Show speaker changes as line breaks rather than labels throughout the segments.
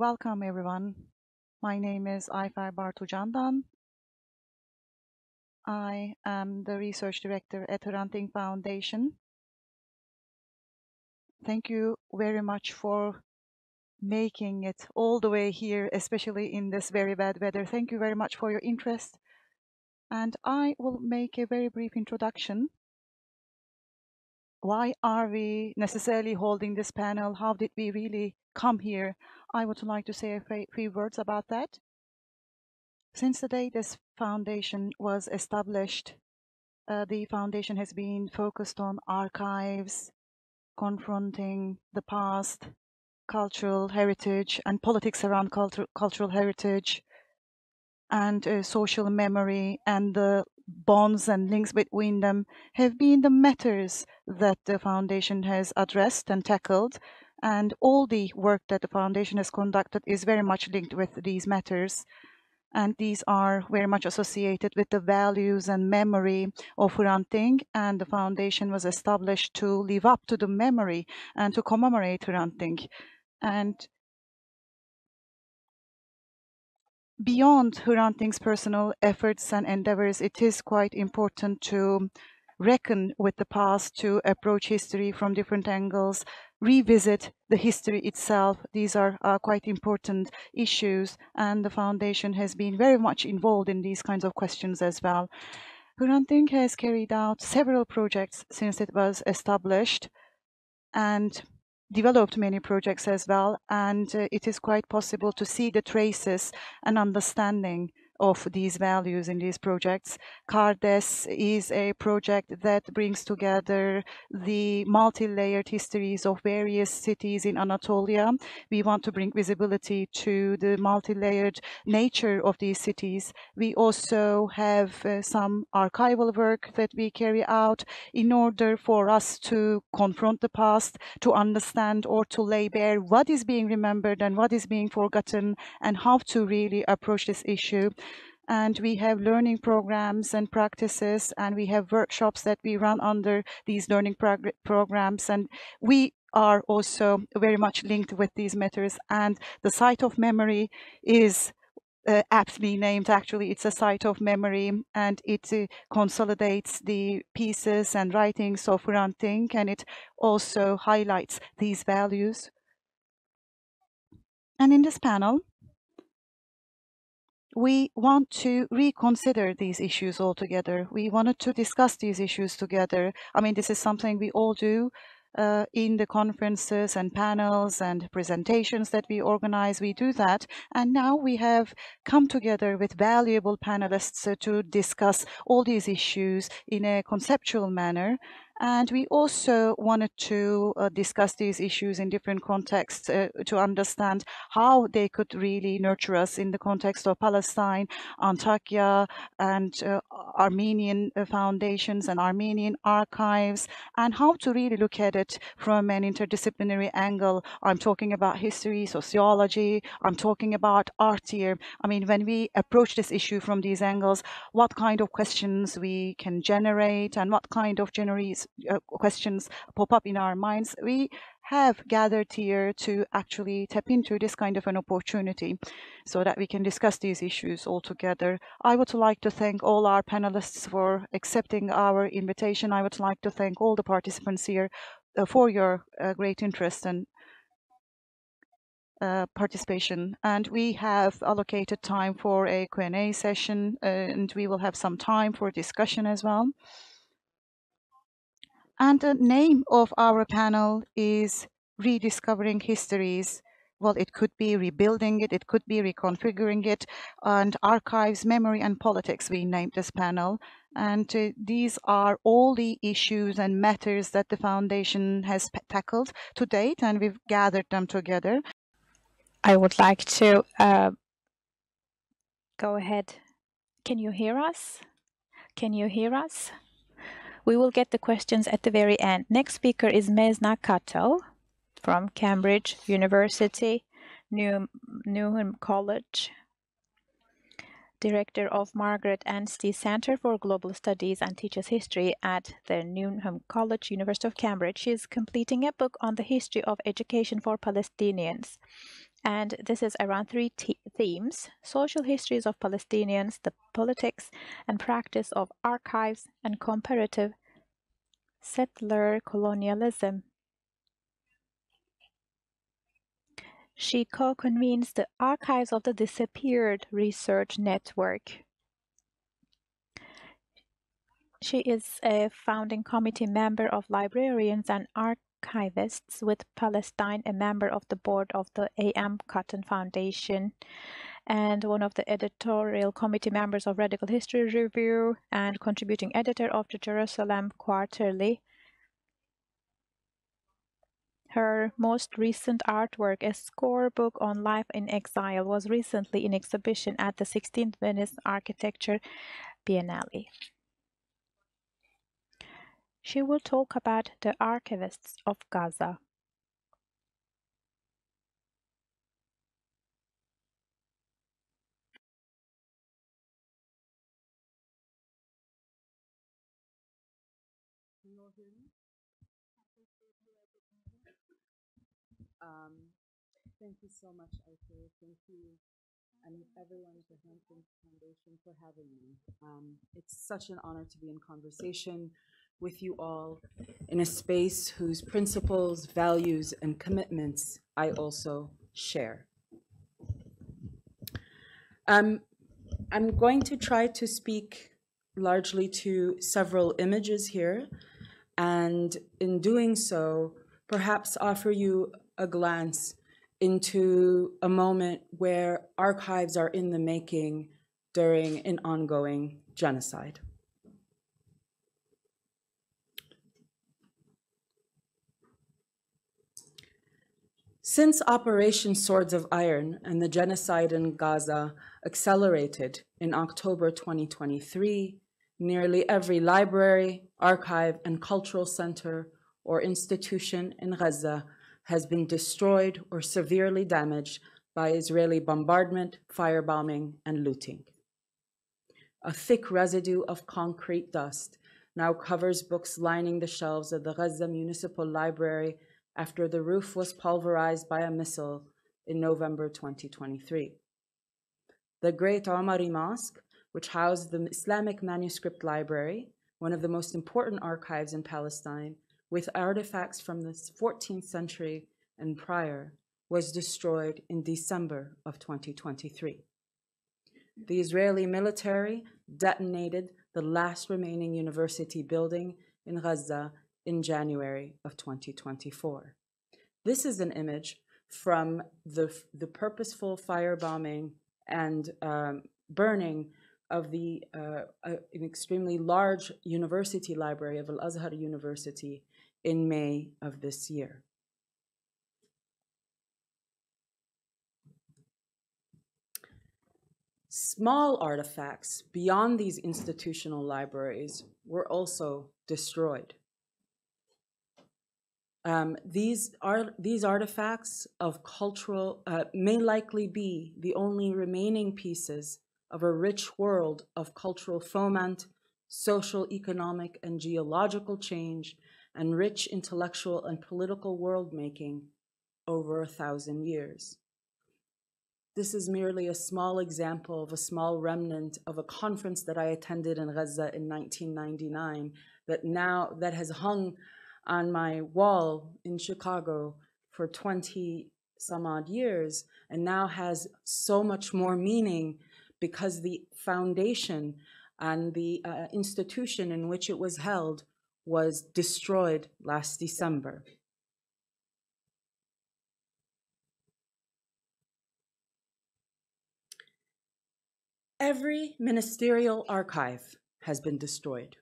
Welcome, everyone. My name is Ayfer Bartucandan. I am the Research Director at Hrant Foundation. Thank you very much for making it all the way here, especially in this very bad weather. Thank you very much for your interest. And I will make a very brief introduction. Why are we necessarily holding this panel? How did we really come here? I would like to say a few words about that. Since the day this foundation was established, the foundation has been focused on archives, confronting the past, cultural heritage, and politics around cultural heritage, and social memory, and the bonds and links between them have been the matters that the foundation has addressed and tackled. And all the work that the foundation has conducted is very much linked with these matters. And these are very much associated with the values and memory of Hrant, and the foundation was established to live up to the memory and to commemorate Hrant. And beyond Hrant's personal efforts and endeavors, it is quite important to reckon with the past, to approach history from different angles, revisit the history itself. These are quite important issues, and the foundation has been very much involved in these kinds of questions as well. Hrant has carried out several projects since it was established and developed many projects as well, and it is quite possible to see the traces and understanding of these values in these projects. Kardes is a project that brings together the multi-layered histories of various cities in Anatolia. We want to bring visibility to the multi-layered nature of these cities. We also have some archival work that we carry out in order for us to confront the past, to understand or to lay bare what is being remembered and what is being forgotten, and how to really approach this issue. And we have learning programs and practices, and we have workshops that we run under these learning programs. And we are also very much linked with these matters. And the site of memory is aptly named. Actually, it's a site of memory, and it consolidates the pieces and writings of Hrant, and it also highlights these values. And in this panel, we want to reconsider these issues altogether. We wanted to discuss these issues together. I mean, this is something we all do in the conferences and panels and presentations that we organize. We do that. And now we have come together with valuable panelists to discuss all these issues in a conceptual manner. And we also wanted to discuss these issues in different contexts to understand how they could really nurture us in the context of Palestine, Antakya, and Armenian foundations and Armenian archives, and how to really look at it from an interdisciplinary angle. I'm talking about history, sociology, I'm talking about art here. I mean, when we approach this issue from these angles, what kind of questions we can generate and what kind of questions pop up in our minds. We have gathered here to actually tap into this kind of an opportunity so that we can discuss these issues all together. I would like to thank all our panelists for accepting our invitation. I would like to thank all the participants here for your great interest and participation. And we have allocated time for a Q&A session, and we will have some time for discussion as well. And the name of our panel is Rediscovering Histories. Well, it could be rebuilding it, it could be reconfiguring it, and archives, memory, and politics, we named this panel. And these are all the issues and matters that the foundation has tackled to date, and we've gathered them together.
I would like to go ahead. Can you hear us? Can you hear us? We will get the questions at the very end. Next speaker is Mezna Qato from Cambridge University, Newnham College, Director of Margaret Anstey Center for Global Studies and teaches history at the Newnham College, University of Cambridge. She is completing a book on the history of education for Palestinians. And this is around three themes: social histories of Palestinians, the politics and practice of archives, and comparative settler colonialism. She co-convenes the Archives of the Disappeared Research Network. She is a founding committee member of Librarians and Archivists with Palestine, a member of the board of the A.M. Cotton Foundation, and one of the editorial committee members of Radical History Review and contributing editor of the Jerusalem Quarterly. Her most recent artwork, a scorebook on life in exile, was recently in exhibition at the 16th Venice Architecture Biennale. She will talk about the Archivists of Gaza.
Thank you so much, Arthur. Thank you, and everyone at the Hampton Foundation for having me. It's such an honor to be in conversation with you all in a space whose principles, values, and commitments I also share. I'm going to try to speak largely to several images here, and in doing so, perhaps offer you a glance into a moment where archives are in the making during an ongoing genocide. Since Operation Swords of Iron and the genocide in Gaza accelerated in October 2023, nearly every library, archive, and cultural center or institution in Gaza has been destroyed or severely damaged by Israeli bombardment, firebombing, and looting. A thick residue of concrete dust now covers books lining the shelves of the Gaza Municipal Library after the roof was pulverized by a missile in November 2023. The Great Omari Mosque, which housed the Islamic Manuscript Library, one of the most important archives in Palestine, with artifacts from the 14th century and prior, was destroyed in December of 2023. The Israeli military detonated the last remaining university building in Gaza in January of 2024. This is an image from the purposeful firebombing and burning of an extremely large university library of Al-Azhar University in May of this year. Small artifacts beyond these institutional libraries were also destroyed. These artifacts of cultural may likely be the only remaining pieces of a rich world of cultural foment, social, economic, and geological change, and rich intellectual and political world-making over 1,000 years. This is merely a small example of a small remnant of a conference that I attended in Gaza in 1999 that has hung on my wall in Chicago for 20 some odd years and now has so much more meaning because the foundation and the institution in which it was held was destroyed last December. Every ministerial archive has been destroyed.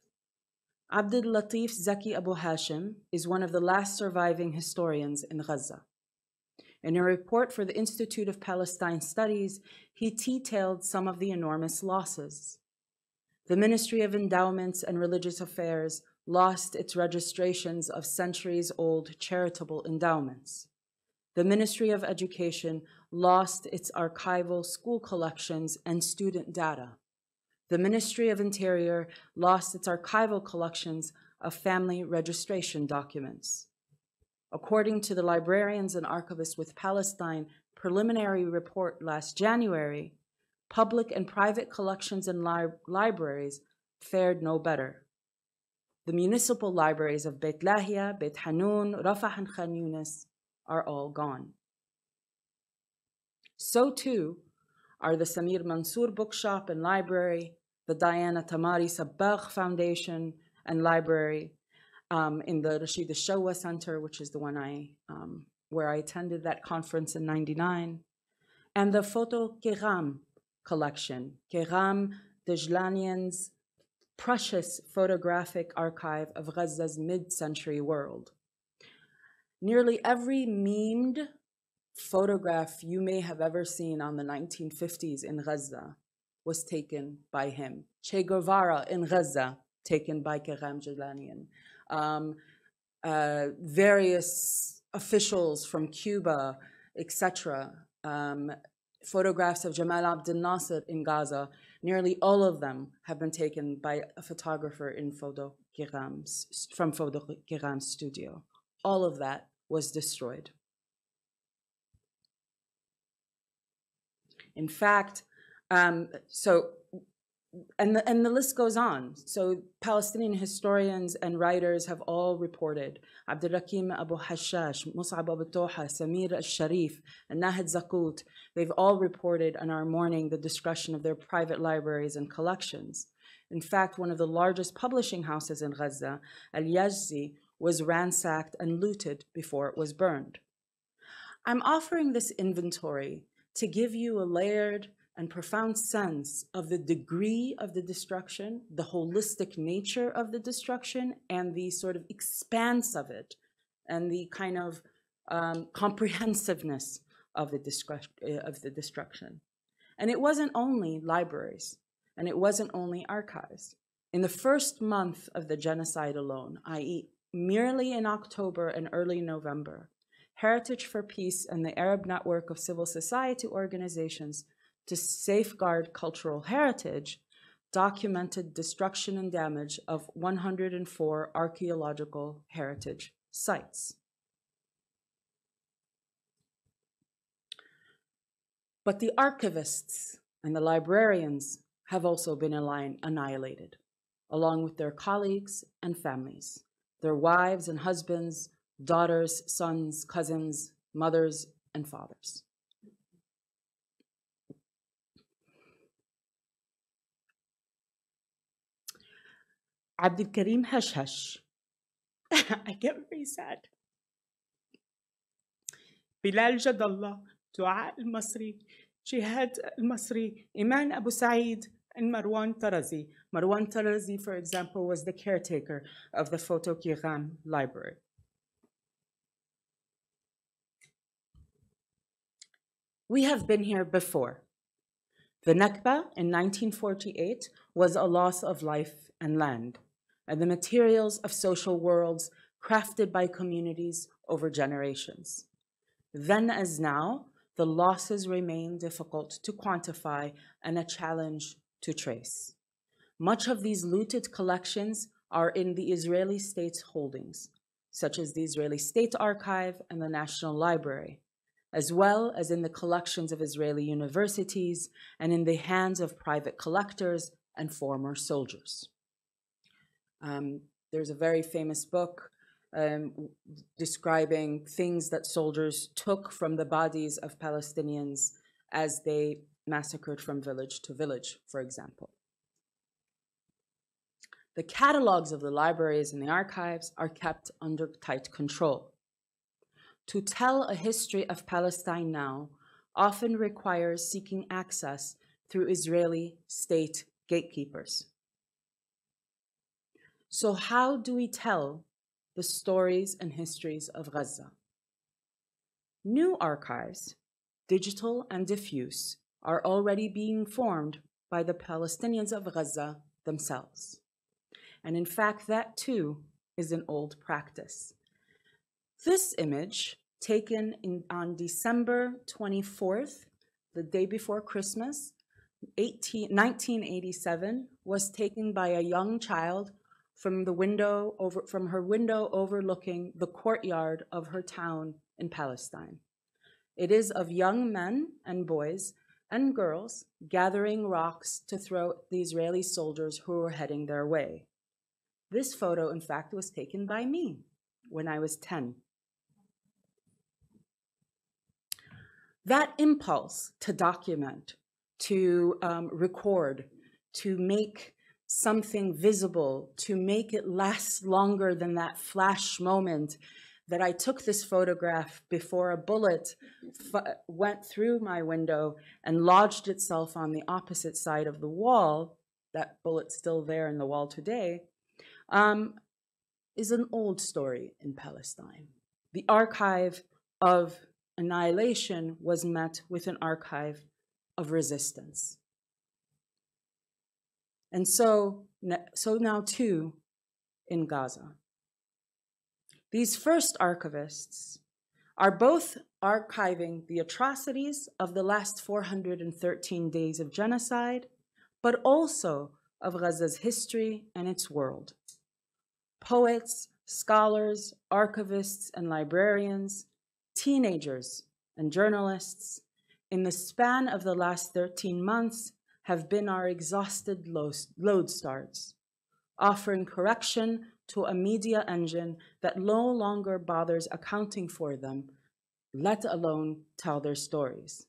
Abdul Latif Zaki Abu Hashim is one of the last surviving historians in Gaza. In a report for the Institute of Palestine Studies, he detailed some of the enormous losses. The Ministry of Endowments and Religious Affairs lost its registrations of centuries-old charitable endowments. The Ministry of Education lost its archival school collections and student data. The Ministry of Interior lost its archival collections of family registration documents. According to the Librarians and Archivists with Palestine preliminary report last January, public and private collections and libraries fared no better. The municipal libraries of Beit Lahia, Beit Hanun, Rafah, and Khan Yunis are all gone. So too are the Samir Mansour Bookshop and Library, the Diana Tamari Sabbagh Foundation and Library, in the Rashid al-Shawwa Center, which is the one where I attended that conference in '99, and the Photo Kiram collection, Kiram Dejlanian's precious photographic archive of Gaza's mid-century world. Nearly every memed photograph you may have ever seen on the 1950s in Gaza was taken by him. Che Guevara in Gaza, taken by Kiram Dejlanian. Various officials from Cuba, etc. Photographs of Jamal Abdel Nasser in Gaza, nearly all of them have been taken by a photographer in from Photo Kiram's studio. All of that was destroyed. In fact, and the list goes on. So Palestinian historians and writers have all reported. Abdulrakim Abu Hashash, Mus'ab Abu Toha, Samir al-Sharif, and Nahid Zakut, they've all reported and are mourning the destruction of their private libraries and collections. In fact, one of the largest publishing houses in Gaza, Al-Yajzi, was ransacked and looted before it was burned. I'm offering this inventory to give you a layered and profound sense of the degree of the destruction, the holistic nature of the destruction, and the sort of expanse of it, and the kind of comprehensiveness of the destruction. And it wasn't only libraries, and it wasn't only archives. In the first month of the genocide alone, i.e., merely in October and early November, Heritage for Peace and the Arab Network of Civil Society Organizations to safeguard cultural heritage documented destruction and damage of 104 archaeological heritage sites. But the archivists and the librarians have also been annihilated, along with their colleagues and families, their wives and husbands, daughters, sons, cousins, mothers, and fathers. Abdul Karim Hashhash. I get very sad. Bilal Jadallah, Dua al-Masri, Jihad al-Masri, Iman Abu Saeed, and Marwan Tarazi. Marwan Tarazi, for example, was the caretaker of the Photo Kiram library. We have been here before. The Nakba in 1948 was a loss of life and land, and the materials of social worlds crafted by communities over generations. Then as now, the losses remain difficult to quantify and a challenge to trace. Much of these looted collections are in the Israeli state's holdings, such as the Israeli State Archive and the National Library, as well as in the collections of Israeli universities and in the hands of private collectors and former soldiers. There's a very famous book describing things that soldiers took from the bodies of Palestinians as they massacred from village to village, for example. The catalogs of the libraries and the archives are kept under tight control. To tell a history of Palestine now often requires seeking access through Israeli state gatekeepers. So how do we tell the stories and histories of Gaza? New archives, digital and diffuse, are already being formed by the Palestinians of Gaza themselves. And in fact, that too is an old practice. This image, taken on December 24th, the day before Christmas, 1987, was taken by a young child from her window overlooking the courtyard of her town in Palestine. It is of young men and boys and girls gathering rocks to throw at the Israeli soldiers who were heading their way. This photo, in fact, was taken by me when I was 10. That impulse to document, to record, to make something visible, to make it last longer than that flash moment that I took this photograph before a bullet went through my window and lodged itself on the opposite side of the wall, that bullet's still there in the wall today, is an old story in Palestine. The archive of annihilation was met with an archive of resistance. And so now too in Gaza. These first archivists are both archiving the atrocities of the last 413 days of genocide, but also of Gaza's history and its world. Poets, scholars, archivists, and librarians, teenagers, and journalists, in the span of the last 13 months, have been our exhausted lodestars, offering correction to a media engine that no longer bothers accounting for them, let alone tell their stories.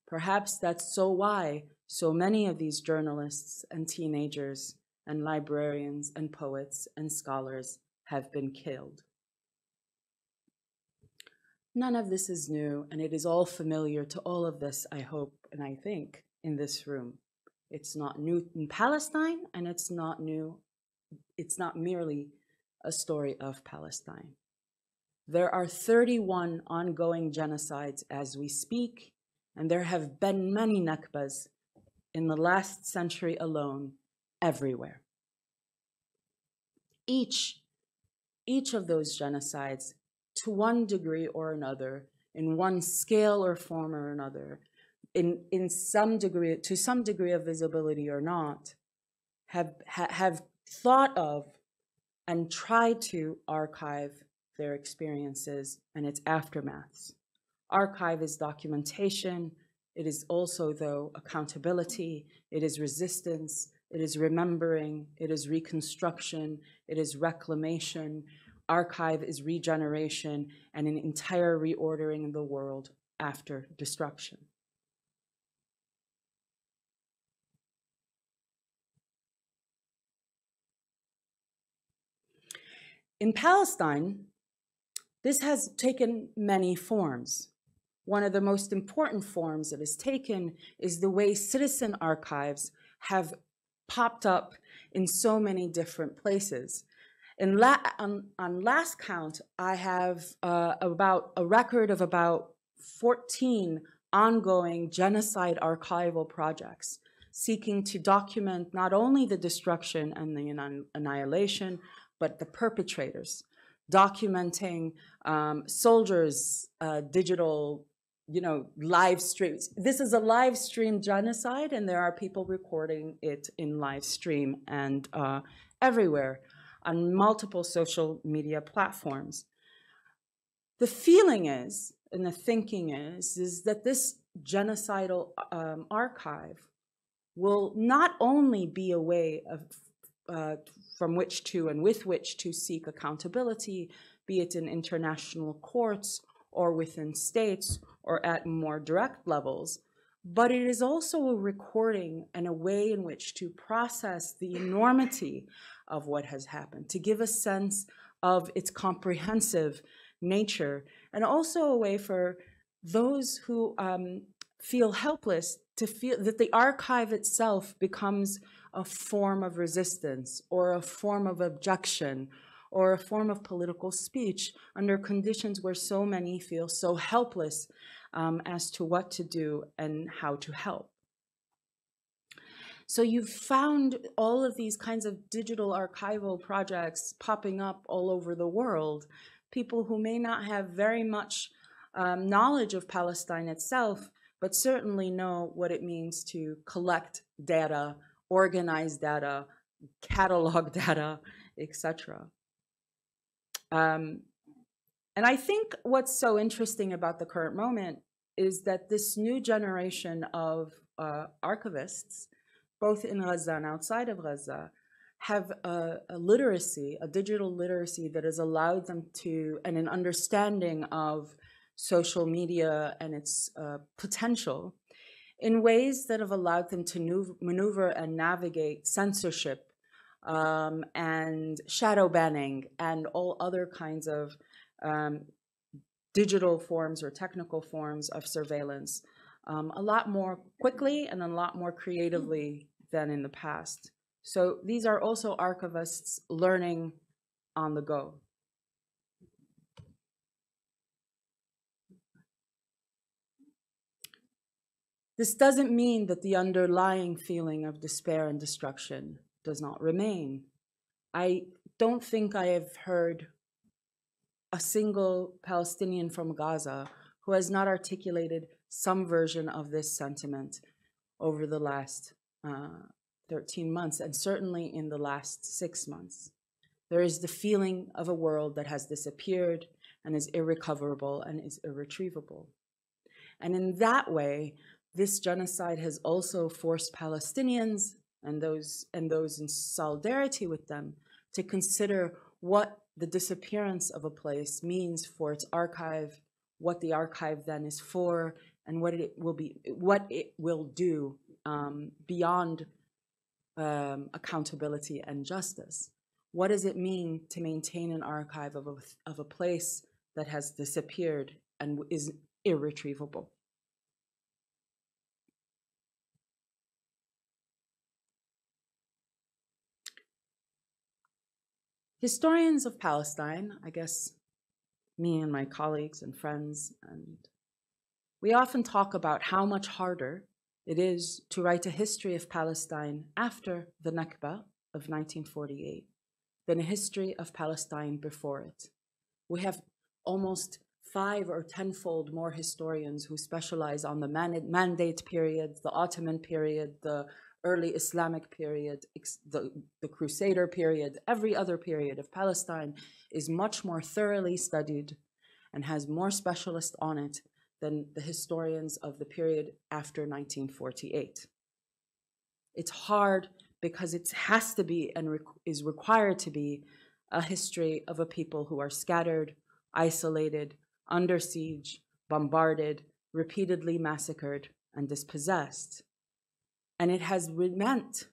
Perhaps that's why so many of these journalists and teenagers and librarians and poets and scholars have been killed. None of this is new, and it is all familiar to all of us, I hope, and I think, in this room. It's not new in Palestine, and it's not merely a story of Palestine. There are 31 ongoing genocides as we speak, and there have been many Nakbas in the last century alone, everywhere. Each of those genocides, to one degree or another, in one scale or form or another, to some degree of visibility or not, have thought of and tried to archive their experiences and its aftermaths. Archive is documentation. It is also, though, accountability. It is resistance. It is remembering. It is reconstruction. It is reclamation. Archive is regeneration and an entire reordering of the world after destruction. In Palestine, this has taken many forms. One of the most important forms it has taken is the way citizen archives have popped up in so many different places. On last count, I have about a record of about 14 ongoing genocide archival projects seeking to document not only the destruction and the annihilation, but the perpetrators, documenting soldiers' digital, live streams. This is a live stream genocide, and there are people recording it in live stream and everywhere on multiple social media platforms. The feeling is, and the thinking is that this genocidal archive will not only be a way of from which to and with which to seek accountability, be it in international courts or within states or at more direct levels, but it is also a recording and a way in which to process the enormity of what has happened, to give a sense of its comprehensive nature, and also a way for those who feel helpless to feel that the archive itself becomes a form of resistance or a form of objection or a form of political speech under conditions where so many feel so helpless as to what to do and how to help. So you've found all of these kinds of digital archival projects popping up all over the world, people who may not have very much knowledge of Palestine itself, but certainly know what it means to collect data, organize data, catalog data, etc. And I think what's so interesting about the current moment is that this new generation of archivists, both in Gaza and outside of Gaza, have a literacy, a digital literacy that has allowed them to, and an understanding of social media and its potential in ways that have allowed them to maneuver and navigate censorship and shadow banning and all other kinds of digital forms or technical forms of surveillance a lot more quickly and a lot more creatively than in the past. So these are also archivists learning on the go. This doesn't mean that the underlying feeling of despair and destruction does not remain. I don't think I have heard a single Palestinian from Gaza who has not articulated some version of this sentiment over the last 13 months, and certainly in the last 6 months. There is the feeling of a world that has disappeared and is irrecoverable and is irretrievable. And in that way, this genocide has also forced Palestinians and those in solidarity with them to consider what the disappearance of a place means for its archive, what the archive then is for, and what it will do beyond accountability and justice. What does it mean to maintain an archive of a place that has disappeared and is irretrievable? Historians of Palestine, I guess me and my colleagues and friends, and we often talk about how much harder it is to write a history of Palestine after the Nakba of 1948 than a history of Palestine before it. We have almost 5 or 10-fold more historians who specialize on the Mandate period, the Ottoman period, the early Islamic period, the Crusader period. Every other period of Palestine is much more thoroughly studied and has more specialists on it than the historians of the period after 1948. It's hard because it has to be and is required to be a history of a people who are scattered, isolated, under siege, bombarded, repeatedly massacred, and dispossessed. And it has meant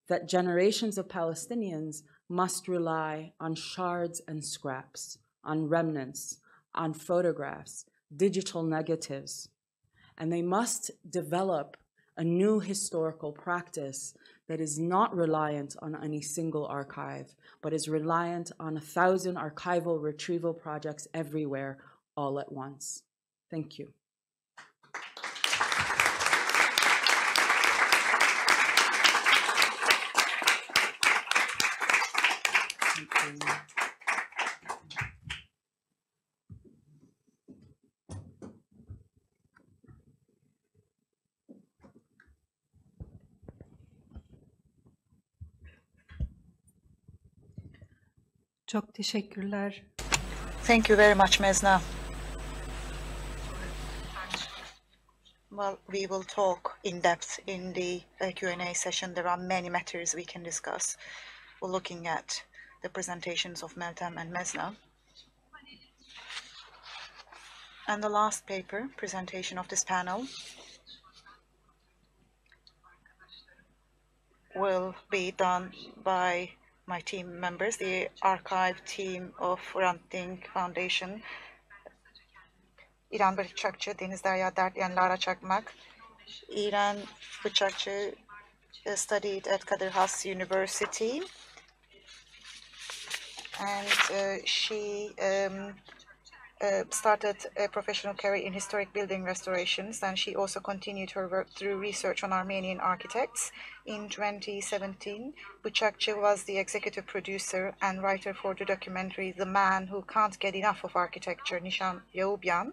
that generations of Palestinians must rely on shards and scraps, on remnants, on photographs, digital negatives, and they must develop a new historical practice that is not reliant on any single archive, but is reliant on 1,000 archival retrieval projects everywhere, all at once. Thank you. Thank you.
Çok teşekkürler.
Thank you very much, Mezna. Well, we will talk in depth in the Q&A session. There are many matters we can discuss. We're looking at the presentations of Meltem and Mezna. And the last paper, presentation of this panel, will be done by my team members, the archive team of Hrant Dink Foundation, İren Bıçakcı, Deniz, Derya, Dertli, and Lara Çakmak. İren Bıçakcı studied at Qato University, and she started a professional career in historic building restorations, and she also continued her work through research on Armenian architects. In 2017, Bıçakcı was the executive producer and writer for the documentary The Man Who Can't Get Enough of Architecture, Nishan Yaubyan,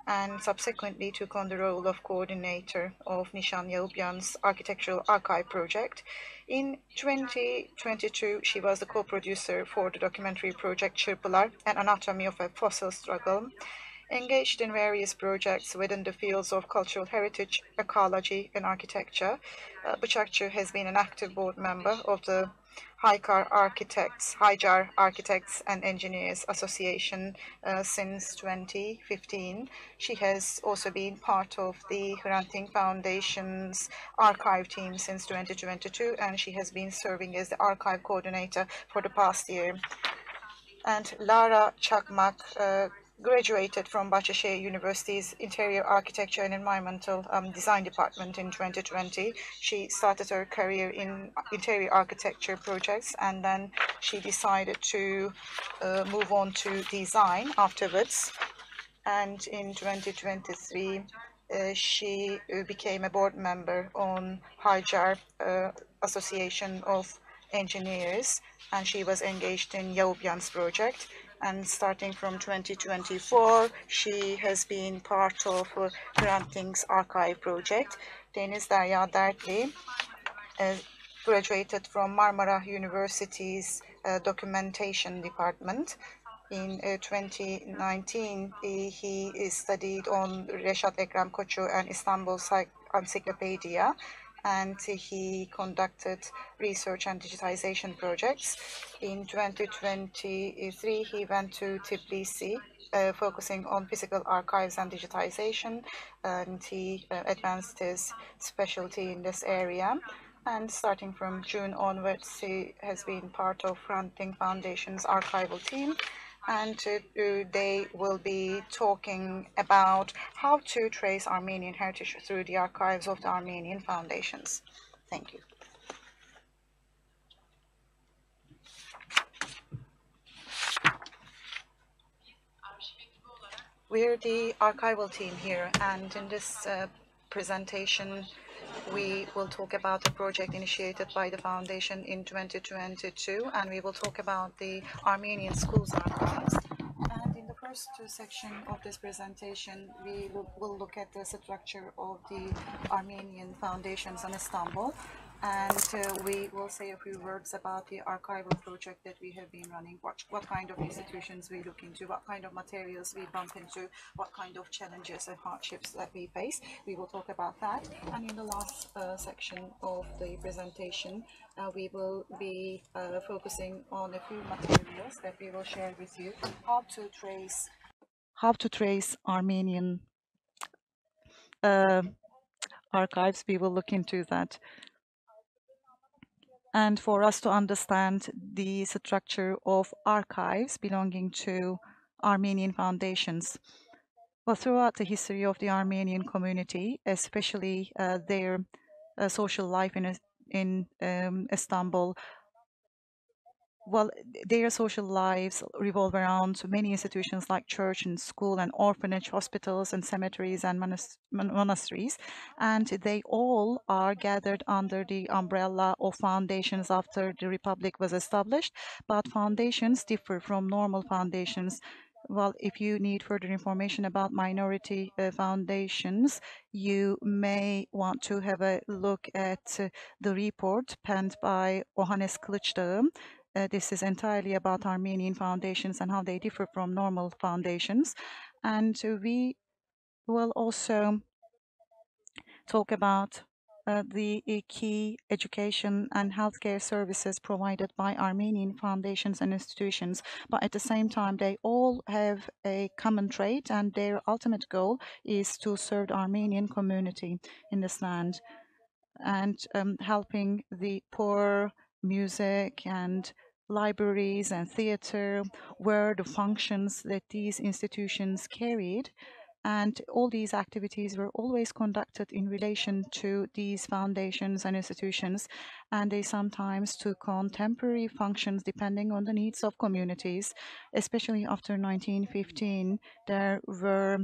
and subsequently took on the role of coordinator of Nishan Yahubyan's Architectural Archive project. In 2022, she was the co-producer for the documentary project Çırpılar, An Anatomy of a Fossil Struggle, engaged in various projects within the fields of cultural heritage, ecology, and architecture. Bıçakcı has been an active board member of the Haykar Architects and Engineers Association since 2015. She has also been part of the Hrant Foundation's archive team since 2022, and she has been serving as the archive coordinator for the past year. And Lara Çakmak graduated from Bahçeşehir University's Interior Architecture and Environmental Design Department in 2020. She started her career in interior architecture projects, and then she decided to move on to design afterwards. And in 2023, she became a board member on Hajar Association of Engineers, and she was engaged in Yahubyan's project. And starting from 2024, she has been part of Hrant's archive project. Deniz, Derya, Dertli graduated from Marmara University's documentation department. In 2019, he studied on Reşat Ekrem Koçu and Istanbul Encyclopedia, and he conducted research and digitization projects. In 2023, he went to Tbilisi, focusing on physical archives and digitization, and he advanced his specialty in this area. And starting from June onwards, he has been part of Hrant Foundation's archival team, and they will be talking about how to trace Armenian heritage through the archives of the Armenian foundations. Thank you. We're the archival team here, and in this presentation, we will talk about a project initiated by the foundation in 2022, and we will talk about the Armenian schools archives. And in the first section of this presentation, we will look at the structure of the Armenian foundations in Istanbul, and we will say a few words about the archival project that we have been running, what kind of institutions we look into, what kind of materials we bump into, what kind of challenges and hardships that we face. We will talk about that. And in the last section of the presentation, we will be focusing on a few materials that we will share with you, how to trace Armenian archives. We will look into that. And for us to understand the structure of archives belonging to Armenian foundations. Well, throughout the history of the Armenian community, especially their social life in Istanbul, well, their social lives revolve around many institutions like church and school and orphanage, hospitals and cemeteries and monasteries, and they all are gathered under the umbrella of foundations after the republic was established. But foundations differ from normal foundations. Well, if you need further information about minority foundations, you may want to have a look at the report penned by Ohannes Kılıçdağı. This is entirely about Armenian foundations and how they differ from normal foundations. And we will also talk about the key education and healthcare services provided by Armenian foundations and institutions. But at the same time, they all have a common trait, and their ultimate goal is to serve the Armenian community in this land and helping the poor, music and libraries and theater were the functions that these institutions carried. And all these activities were always conducted in relation to these foundations and institutions, and they sometimes took on temporary functions depending on the needs of communities. Especially after 1915, there were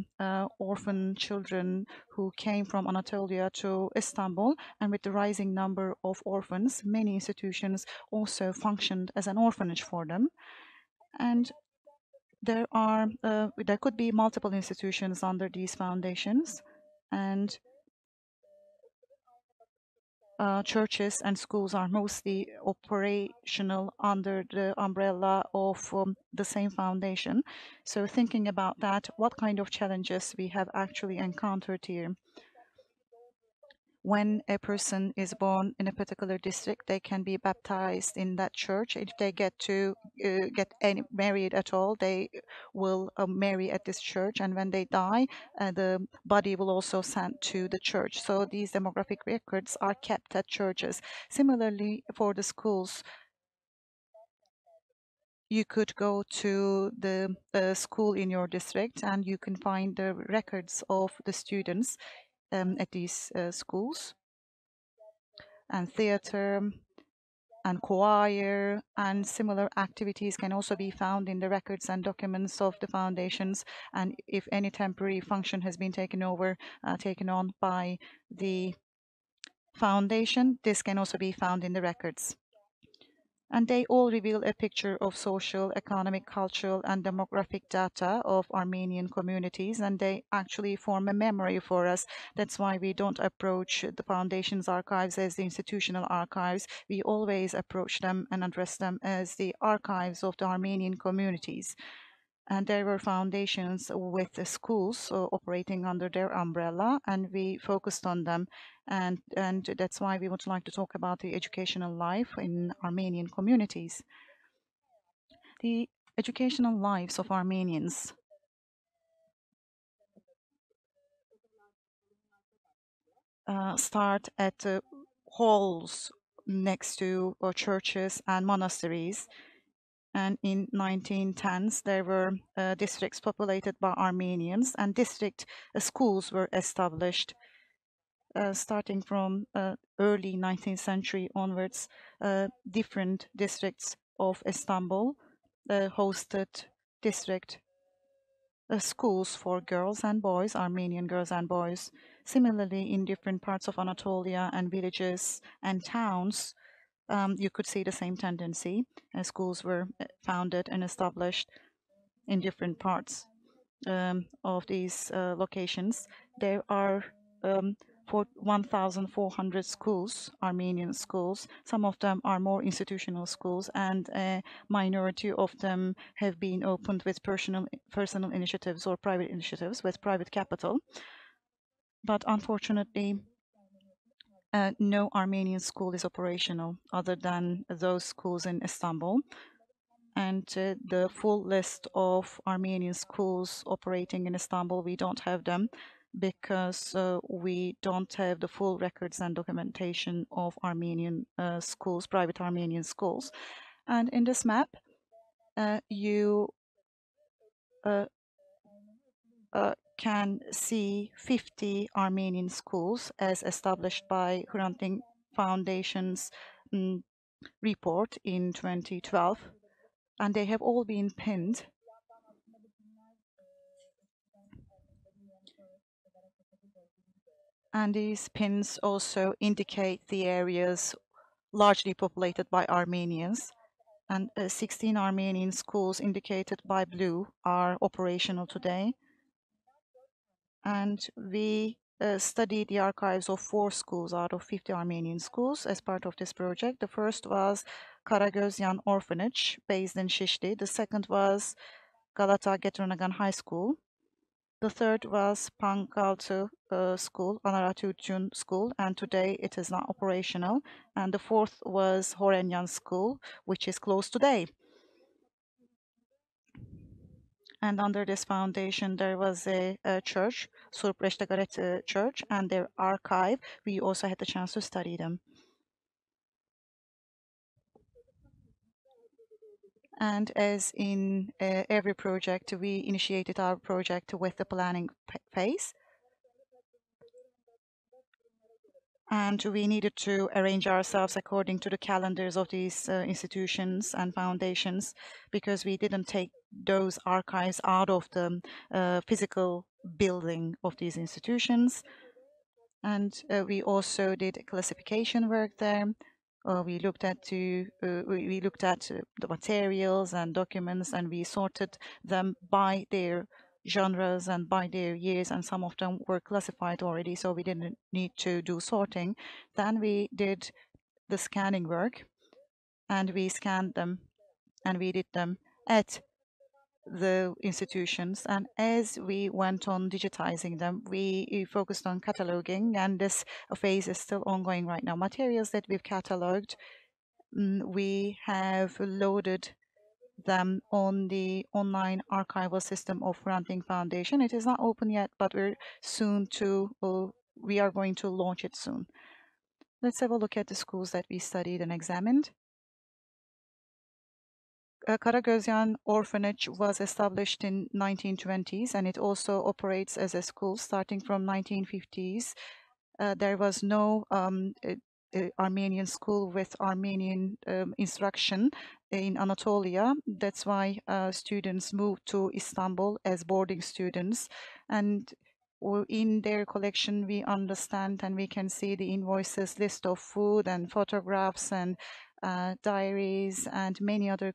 orphan children who came from Anatolia to Istanbul, and with the rising number of orphans, many institutions also functioned as an orphanage for them. And there could be multiple institutions under these foundations, and churches and schools are mostly operational under the umbrella of the same foundation. So thinking about that, what kind of challenges we have actually encountered here? When a person is born in a particular district, they can be baptized in that church. If they get to married at all, they will marry at this church. And when they die, the body will also sent to the church. So these demographic records are kept at churches. Similarly, for the schools, you could go to the school in your district and you can find the records of the students at these schools. And theater and choir and similar activities can also be found in the records and documents of the foundations. And if any temporary function has been taken on by the foundation, this can also be found in the records. And they all reveal a picture of social, economic, cultural, and demographic data of Armenian communities, and they actually form a memory for us. That's why we don't approach the foundation's archives as the institutional archives. We always approach them and address them as the archives of the Armenian communities. And there were foundations with the schools operating under their umbrella, and we focused on them. And that's why we would like to talk about the educational life in Armenian communities. The educational lives of Armenians. Start at halls next to churches and monasteries. And in 1910s, there were districts populated by Armenians, and district schools were established. Starting from early 19th century onwards, different districts of Istanbul hosted district schools for girls and boys, Armenian girls and boys. Similarly, in different parts of Anatolia and villages and towns, you could see the same tendency. Schools were founded and established in different parts of these locations. There are 1,400 schools, Armenian schools. Some of them are more institutional schools, and a minority of them have been opened with personal initiatives or private initiatives with private capital. But unfortunately, no Armenian school is operational other than those schools in Istanbul. And the full list of Armenian schools operating in Istanbul, we don't have them because we don't have the full records and documentation of Armenian schools, private Armenian schools. And in this map, you can see 50 Armenian schools as established by Hrant Foundation's report in 2012, and they have all been pinned. And these pins also indicate the areas largely populated by Armenians. And 16 Armenian schools indicated by blue are operational today. And we studied the archives of 4 schools out of 50 Armenian schools as part of this project. The first was Karagözyan Orphanage, based in Shishli. The second was Galata Getronagan High School. The third was Pangaltı School, Anarad Hığutyun School, and today it is not operational. And the fourth was Horenyan School, which is closed today. And under this foundation, there was a church, Surpreștegaret Church, and their archive. We also had the chance to study them. And as in every project, we initiated our project with the planning phase. And we needed to arrange ourselves according to the calendars of these institutions and foundations, because we didn't take those archives out of the physical building of these institutions. And we also did classification work there. we looked at the materials and documents, and we sorted them by their genres and by their years, and some of them were classified already, so we didn't need to do sorting. Then we did the scanning work, and we scanned them and we did them at the institutions. And as we went on digitizing them, we focused on cataloging, and this phase is still ongoing right now. Materials that we've cataloged, we have loaded them on the online archival system of Hrant Foundation. It is not open yet, but we are going to launch it soon. Let's have a look at the schools that we studied and examined. Karagözyan Orphanage was established in 1920s, and it also operates as a school starting from 1950s. There was no Armenian school with Armenian instruction in Anatolia. That's why students moved to Istanbul as boarding students. And in their collection, we understand and we can see the invoices, list of food and photographs and diaries and many other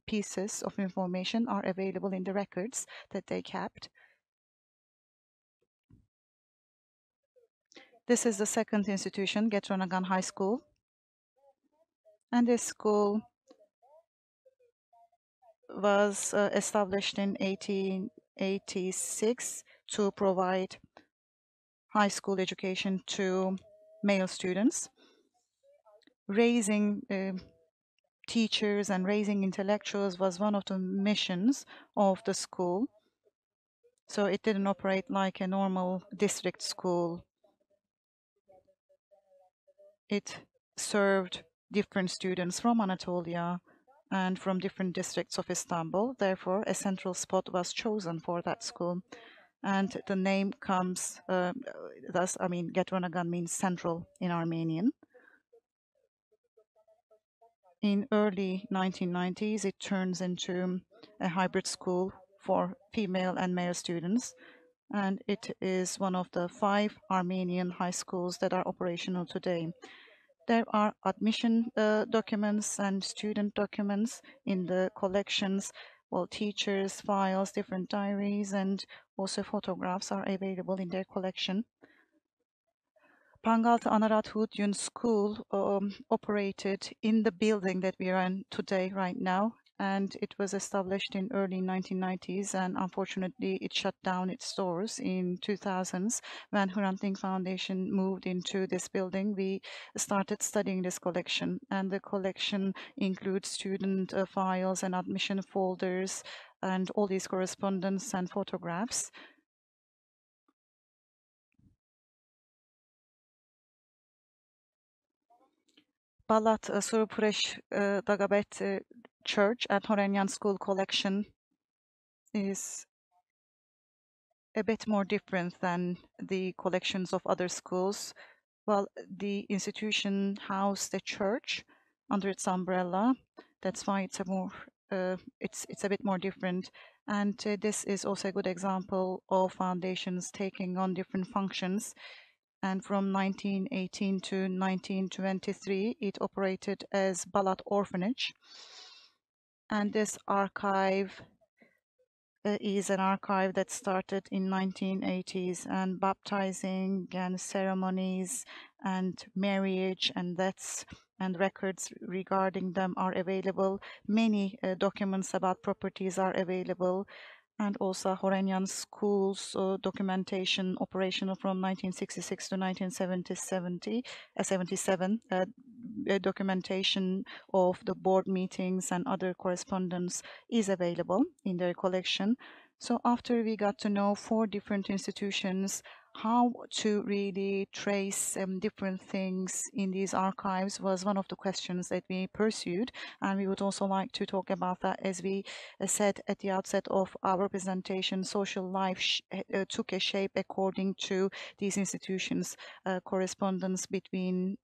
pieces of information are available in the records that they kept. This is the second institution, Getronagan High School. And this school was established in 1886 to provide high school education to male students. Raising teachers and raising intellectuals was one of the missions of the school. So it didn't operate like a normal district school. It served different students from Anatolia and from different districts of Istanbul. Therefore, a central spot was chosen for that school. And the name comes, Getronagan means central in Armenian. In early 1990s, it turns into a hybrid school for female and male students. And it is one of the 5 Armenian high schools that are operational today. There are admission documents and student documents in the collections. Well, teachers' files, different diaries, and also photographs are available in their collection. Pangaltı Anarad Hığutyun School operated in the building that we are in today, right now, and it was established in early 1990s, and unfortunately it shut down its doors in 2000s. When Hrant Foundation moved into this building, we started studying this collection, and the collection includes student files and admission folders and all these correspondence and photographs. Balat Surupresh Dagabet Church and Horenian School collection is a bit more different than the collections of other schools. Well, the institution housed the church under its umbrella. That's why it's a bit more different. And this is also a good example of foundations taking on different functions. And from 1918 to 1923, it operated as Balat Orphanage. And this archive is an archive that started in 1980s, and baptizing and ceremonies and marriage and deaths and records regarding them are available. Many documents about properties are available. And also Horenian schools documentation operational from 1966 to 1977, documentation of the board meetings and other correspondence is available in their collection. So after we got to know 4 different institutions, how to really trace different things in these archives was one of the questions that we pursued, and we would also like to talk about that. As we said at the outset of our presentation, social life took a shape according to these institutions. Correspondence between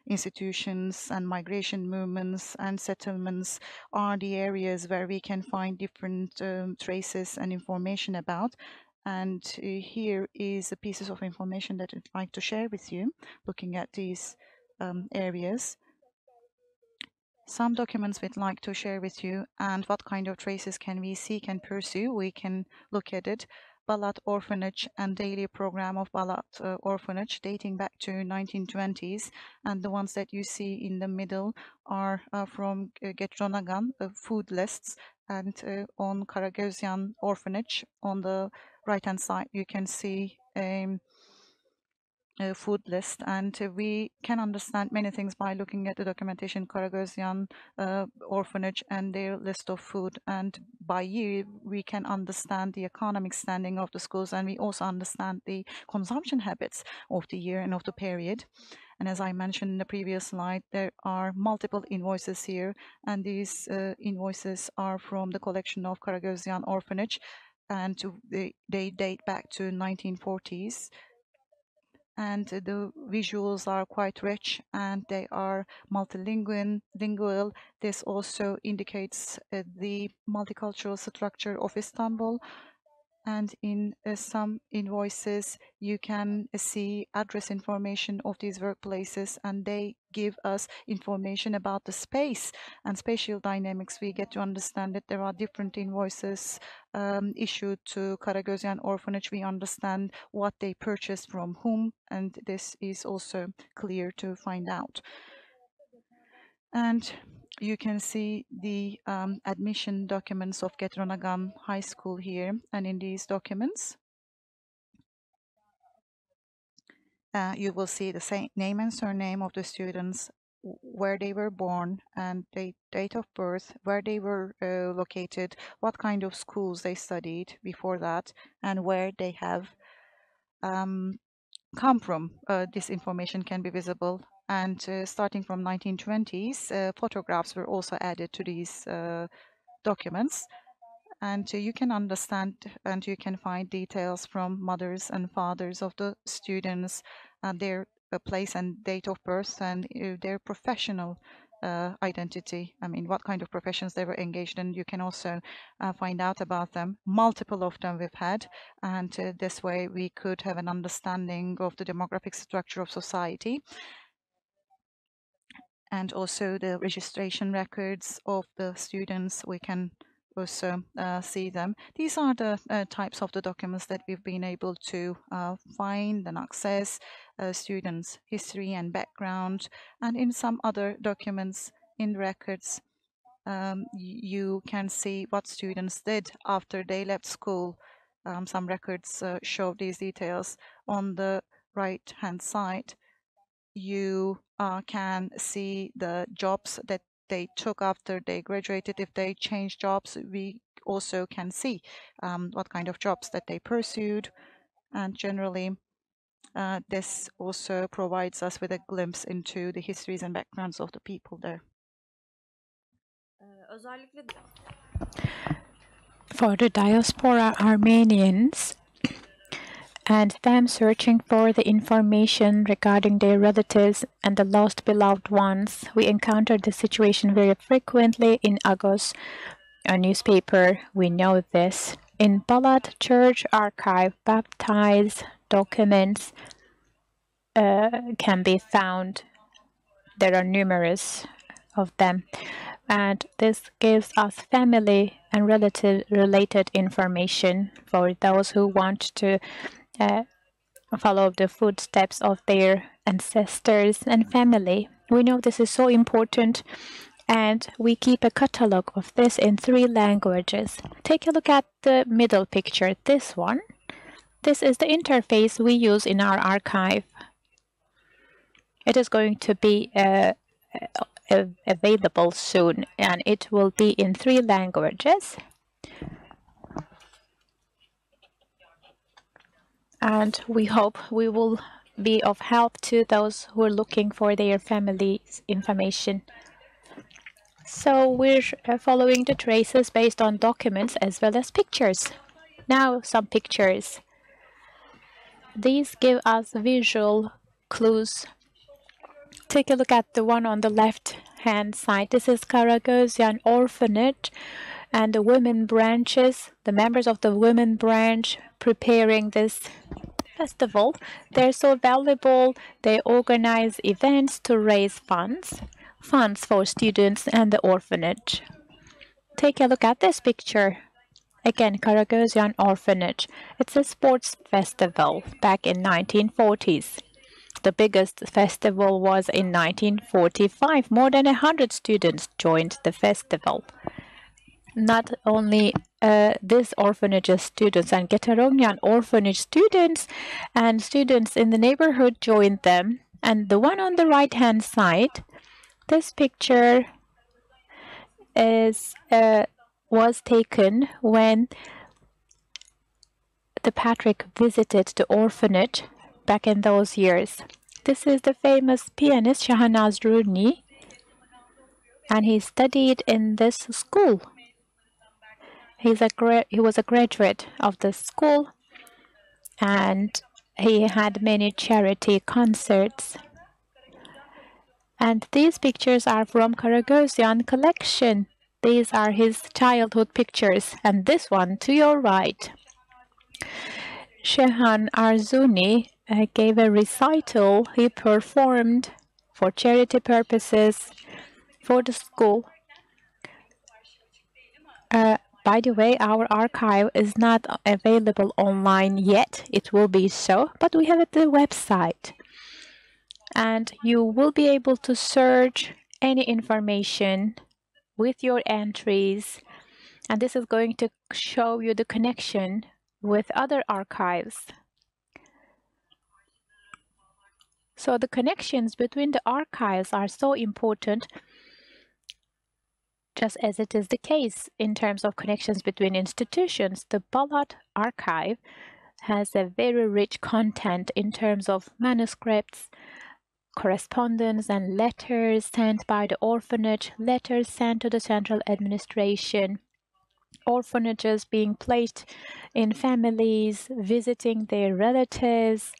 institutions and migration movements and settlements are the areas where we can find different traces and information about. And here is the pieces of information that I'd like to share with you, looking at these areas. some documents we'd like to share with you and what kind of traces can we seek and pursue. We can look at it. Balat Orphanage and daily program of Balat Orphanage dating back to 1920s, and the ones that you see in the middle are from Getronagan food lists, and on Karagözyan Orphanage on the right hand side you can see food list, and we can understand many things by looking at the documentation Karagözyan orphanage and their list of food, and by year we can understand the economic standing of the schools, and we also understand the consumption habits of the year and of the period. And as I mentioned in the previous slide, there are multiple invoices here, and these invoices are from the collection of Karagözyan orphanage, and they date back to 1940s. And the visuals are quite rich and they are multilingual. This also indicates the multicultural structure of Istanbul. And in some invoices, you can see address information of these workplaces, and they give us information about the space and spatial dynamics. We get to understand that there are different invoices issued to Karagözyan Orphanage. We understand what they purchased from whom, and this is also clear to find out. And you can see the admission documents of Getronagan High School here, and in these documents you will see the same name and surname of the students, where they were born, and the date of birth, where they were located, what kind of schools they studied before that, and where they have come from. This information can be visible. And starting from 1920s, photographs were also added to these documents. And you can understand and you can find details from mothers and fathers of the students, and their place and date of birth, and their professional identity. I mean, what kind of professions they were engaged in. You can also find out about them. Multiple of them we've had, and this way we could have an understanding of the demographic structure of society. And also the registration records of the students, we can also see them. These are the types of the documents that we've been able to find and access, students' history and background, and in some other documents in records you can see what students did after they left school. Some records show these details. On the right hand side you can see the jobs that they took after they graduated. If they changed jobs, we also can see what kind of jobs that they pursued. And generally, this also provides us with a glimpse into the histories and backgrounds of the people there.
For the diaspora Armenians, and them searching for the information regarding their relatives and the lost beloved ones, we encountered the situation very frequently in Agos, a newspaper. We know this. In Balat Church Archive, baptized documents can be found. There are numerous of them. And this gives us family and related information for those who want to follow the footsteps of their ancestors and family. We know this is so important, and we keep a catalog of this in 3 languages. Take a look at the middle picture, this one. This is the interface we use in our archive. It is going to be available soon, and it will be in 3 languages. And we hope we will be of help to those who are looking for their family's information. So we're following the traces based on documents as well as pictures. Now some pictures. These give us visual clues. Take a look at the one on the left-hand side. This is Karagözyan Orphanage and the women branches, the members of the women branch preparing this festival. They're so valuable. They organize events to raise funds. funds for students and the orphanage. Take a look at this picture. Again, Karagözyan Orphanage. It's a sports festival back in 1940s. The biggest festival was in 1945. More than 100 students joined the festival. Not only this orphanage's students and Getaronian orphanage students and students in the neighborhood joined them. And the one on the right-hand side, this picture was taken when the Patrick visited the orphanage back in those years. This is the famous pianist Shahnaz Runi, and he studied in this school. He was a graduate of the school, and he had many charity concerts. And these pictures are from Karagözyan collection. These are his childhood pictures, and this one to your right. Shehan Arzuni gave a recital he performed for charity purposes for the school. By the way, our archive is not available online yet. It will be so, but we have it the website. And you will be able to search any information with your entries. And this is going to show you the connection with other archives. So the connections between the archives are so important, just as it is the case in terms of connections between institutions. The Balat archive has a very rich content in terms of manuscripts, correspondence and letters sent by the orphanage, letters sent to the central administration, orphanages being placed in families, visiting their relatives.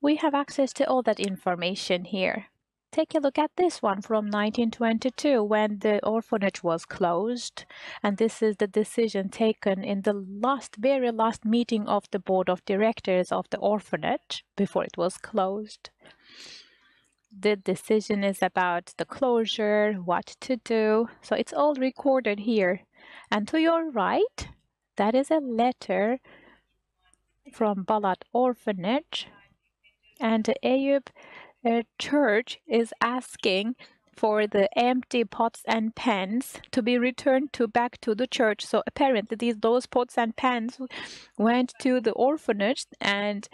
We have access to all that information here. Take a look at this one from 1922 when the orphanage was closed. And this is the decision taken in the very last meeting of the board of directors of the orphanage before it was closed. The decision is about the closure, what to do. So it's all recorded here. And to your right, that is a letter from Balat Orphanage. And the Eyüp church is asking for the empty pots and pans to be returned back to the church. So apparently those pots and pans went to the orphanage, and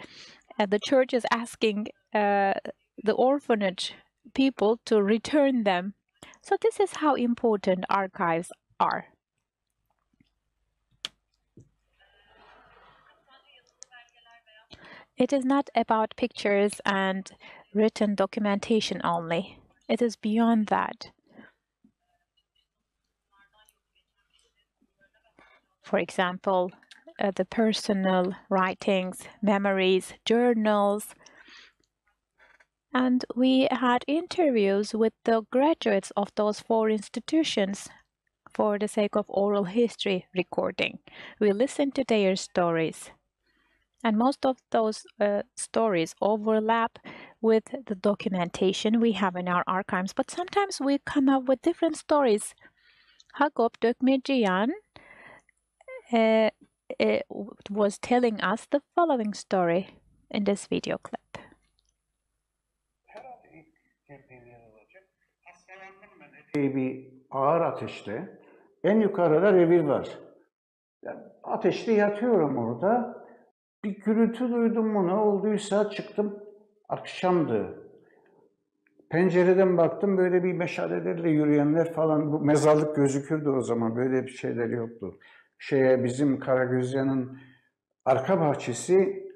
the church is asking the orphanage people to return them. So this is how important archives are. It is not about pictures and written documentation only. It is beyond that. For example, the personal writings, memories, journals. And we had interviews with the graduates of those 4 institutions for the sake of oral history recording. We listened to their stories. And most of those stories overlap with the documentation we have in our archives, but sometimes we come up with different stories. Hagop Dökmeciyan was telling us the following story in this video clip.
Bir ağır ateşte en yukarıda revir var. Yani ateşte yatıyorum orada. Bir gürültü duydum mu, ne olduysa çıktım. Akşamdı. Pencereden baktım, böyle bir meşalelerle yürüyenler falan, bu mezarlık gözükürdü o zaman, böyle bir şeyler yoktu. Bizim Karagözyan'ın arka bahçesi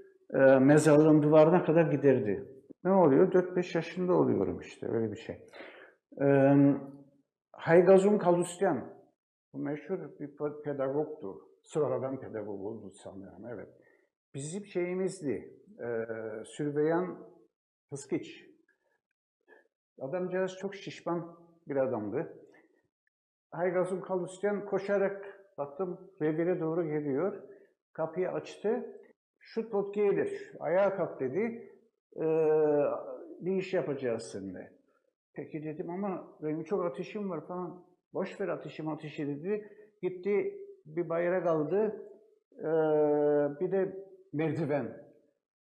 mezarlığın duvarına kadar giderdi. Ne oluyor? 4-5 yaşında oluyorum işte, öyle bir şey. Haygazun Kalustyan, bu meşhur bir pedagogtu. Sonradan pedagog oldu sanırım, evet. Bizim şeyimizdi, Sürveyan Fıskiç. Adamcağız çok şişman bir adamdı. Haygazun Kalustyan koşarak baktım, revire doğru geliyor. Kapıyı açtı. Şut pot gelir, ayağa kalk dedi. Bir iş yapacağız seninle. Peki dedim ama benim çok ateşim var falan. Boş ver ateşi dedi. Gitti bir bayrak aldı. Bir de merdiven.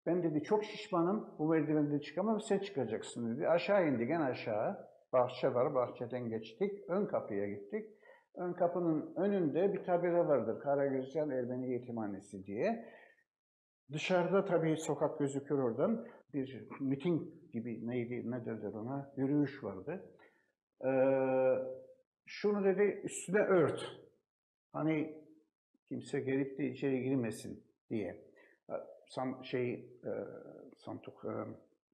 Ben dedi çok şişmanım. Bu merdivende çıkamam. Sen çıkacaksın dedi. Aşağı indik en aşağı. Bahçe var. Bahçeden geçtik. Ön kapıya gittik. Ön kapının önünde bir tabela vardır. Karagözcan Ermeni Yetimhanesi diye. Dışarıda tabii sokak gözükür oradan. Bir miting gibi neydi, ne derler ona, yürüyüş vardı. Şunu dedi, üstüne ört. Hani kimse gelip de içeri girmesin diye. Santuk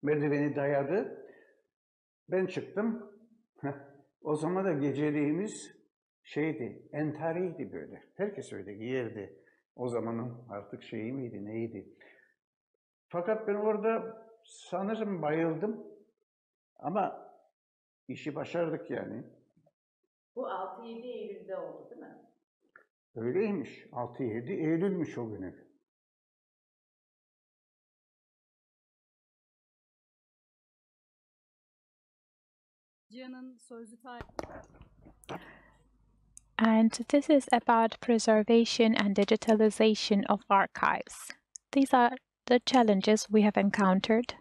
merdiveni dayadı. Ben çıktım. O zaman da geceliğimiz şeydi, entariydi böyle. Herkes öyle giyerdi. O zamanın artık şeyi miydi, neydi? Fakat ben orada sanırım bayıldım. Ama işi başardık yani.
Bu 6-7 Eylül'de oldu değil mi?
Öyleymiş. 6-7 Eylül'müş o günü.
And this is about preservation and digitalization of archives. These are the challenges we have encountered.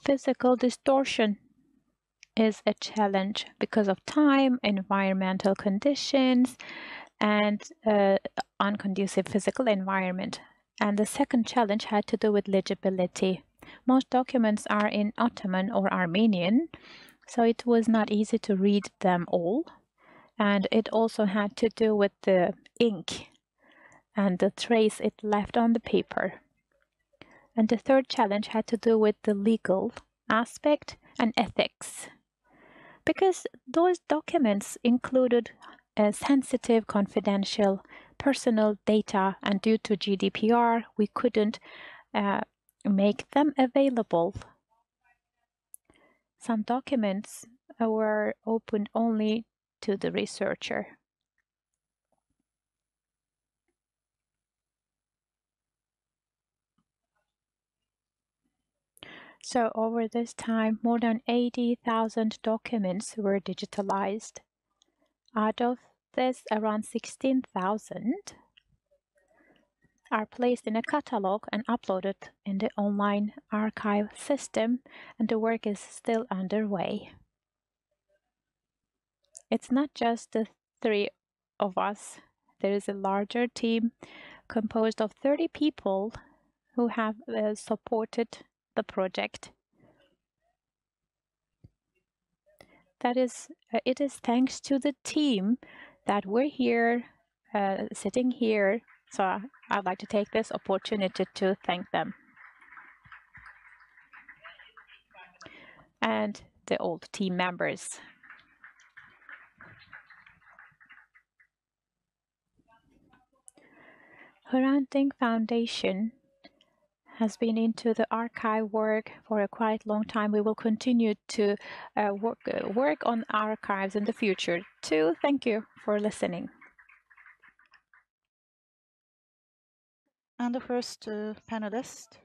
Physical distortion is a challenge because of time, environmental conditions, and unconducive physical environment. And the second challenge had to do with legibility. Most documents are in Ottoman or Armenian, so it was not easy to read them all. And it also had to do with the ink and the trace it left on the paper. And the third challenge had to do with the legal aspect and ethics, because those documents included sensitive, confidential, personal data, and due to GDPR, we couldn't make them available. Some documents were opened only to the researcher. So over this time, more than 80,000 documents were digitalized. Out of this, around 16,000 are placed in a catalog and uploaded in the online archive system, and the work is still underway. It's not just the three of us. There is a larger team composed of 30 people who have supported the project. That is, it is thanks to the team that we're here, sitting here. So I'd like to take this opportunity to thank them. And the old team members. Hrant Dink Foundation has been into the archive work for a quite long time. We will continue to work on archives in the future too. Thank you for listening.
And the first panelist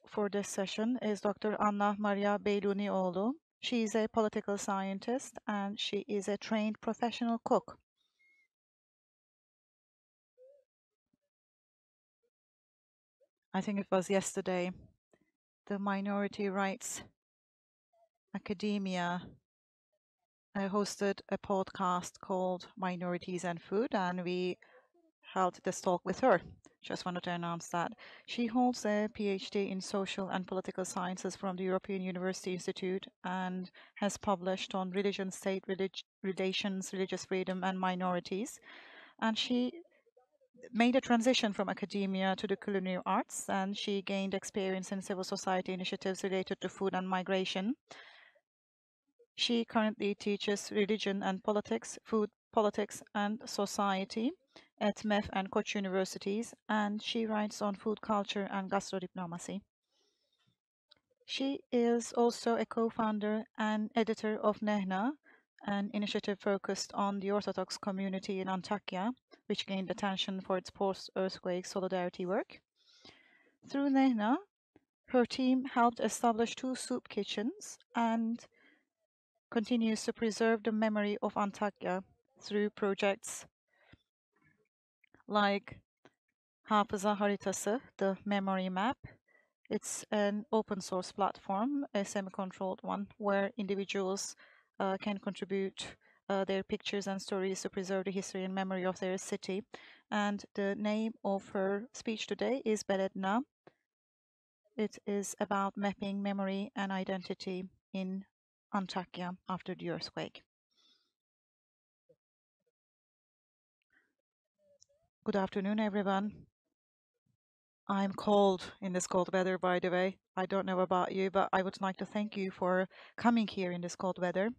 for this session is Dr. Anna Maria Beylunioğlu. She is a political scientist and she is a trained professional cook. I think it was yesterday, the Minority Rights Academia hosted a podcast called Minorities and Food, and we held this talk with her. Just wanted to announce that. She holds a PhD in social and political sciences from the European University Institute and has published on religion, state relations, religious freedom, and minorities. And she made a transition from academia to the culinary arts, and she gained experience in civil society initiatives related to food and migration. She currently teaches religion and politics, food, politics, and society at MEF and Koç universities, and she writes on food culture and gastrodiplomacy. She is also a co-founder and editor of Mezna, an initiative focused on the Orthodox community in Antakya, which gained attention for its post-earthquake solidarity work. Through Mezna, Her team helped establish 2 soup kitchens and continues to preserve the memory of Antakya through projects like Hafıza Haritası, the memory map. It's an open source platform, a semi-controlled one, where individuals can contribute their pictures and stories to preserve the history and memory of their city. And the name of her speech today is Beledna. It is about mapping memory and identity in Antakya after the earthquake. Good afternoon, everyone. I'm cold in this cold weather, by the way. I don't know about you, but I would like to thank you for coming here in this cold weather.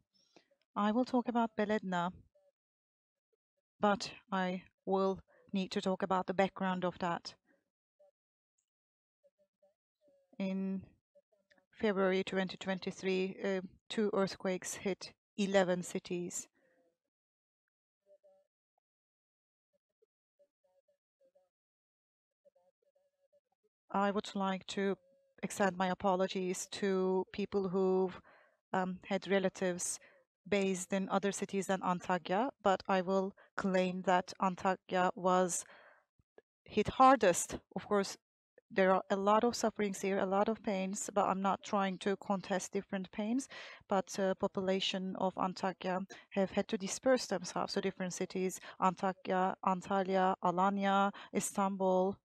I will talk about Beledna, but I will need to talk about the background of that. In February 2023, 2 earthquakes hit 11 cities. I would like to extend my apologies to people who've had relatives based in other cities than Antakya, but I will claim that Antakya was hit hardest. Of course, there are a lot of sufferings here, a lot of pains, but I'm not trying to contest different pains. But population of Antakya have had to disperse themselves to different cities: Antakya, Antalya, Alanya, Istanbul.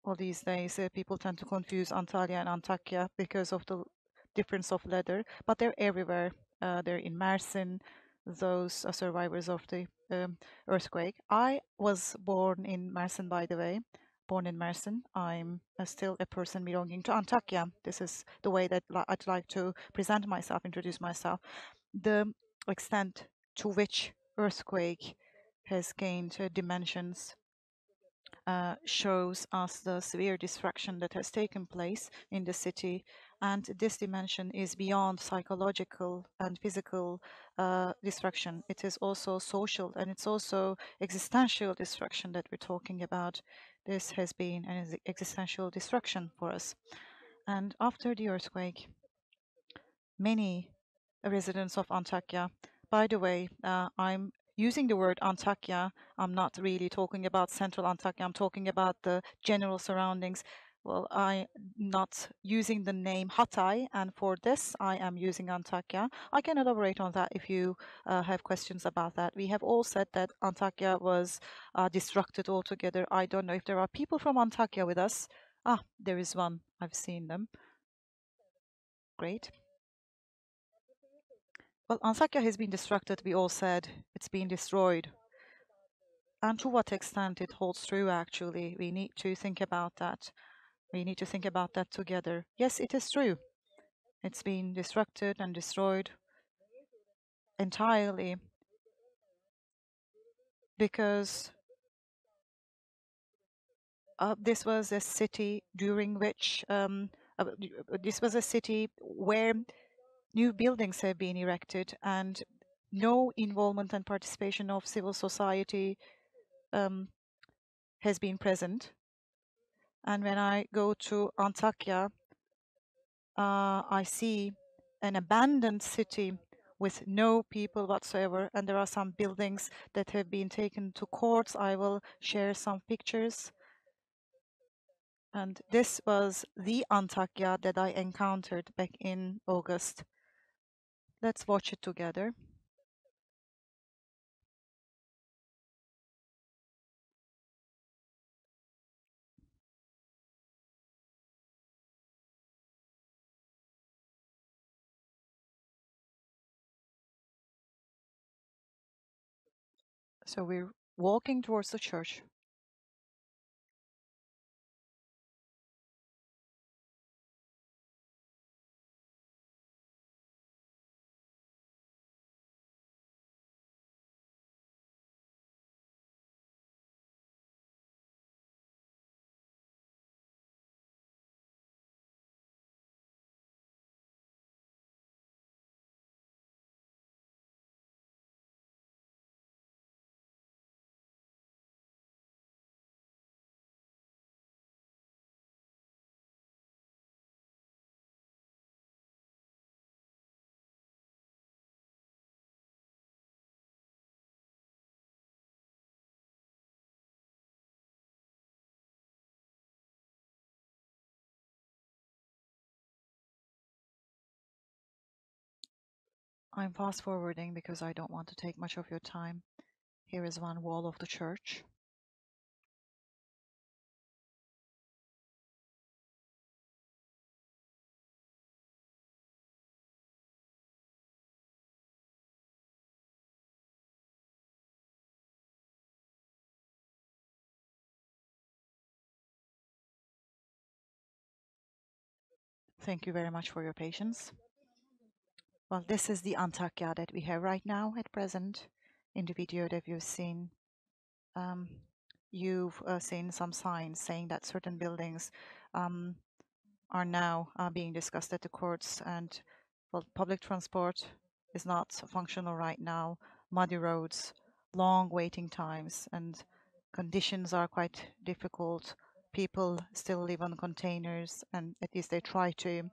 Well, these days people tend to confuse Antalya and Antakya because of the difference of letter, but they're everywhere. They're in Mersin, those are survivors of the earthquake. I was born in Mersin, by the way, born in Mersin. I'm still a person belonging to Antakya. This is the way that I'd like to present myself, introduce myself. The extent to which earthquake has gained dimensions shows us the severe destruction that has taken place in the city. And this dimension is beyond psychological and physical destruction. It is also social, and it's also existential destruction that we're talking about. This has been an existential destruction for us. And after the earthquake, many residents of Antakya, by the way, I'm using the word Antakya. I'm not really talking about central Antakya. I'm talking about the general surroundings. Well, I'm not using the name Hatay, and for this, I am using Antakya. I can elaborate on that if you have questions about that. We have all said that Antakya was destructed altogether. I don't know if there are people from Antakya with us. Ah, there is one. I've seen them. Great. Well, Antakya has been destructed, we all said. It's been destroyed. And to what extent it holds true, actually, we need to think about that. We need to think about that together. Yes, it is true. It's been destructed and destroyed entirely because this was a city during which, this was a city where new buildings have been erected and no involvement and participation of civil society has been present. And when I go to Antakya, I see an abandoned city with no people whatsoever, and there are some buildings that have been taken to courts. I will share some pictures. And this was the Antakya that I encountered back in August. Let's watch it together. So we're walking towards the church. I'm fast forwarding because I don't want to take much of your time. Here is one wall of the church. Thank you very much for your patience. Well, this is the Antakya that we have right now at present. In the video that you've seen, you've seen some signs saying that certain buildings are now being discussed at the courts, and well, public transport is not functional right now. Muddy roads, long waiting times, and conditions are quite difficult. People still live on containers, and at least they try to.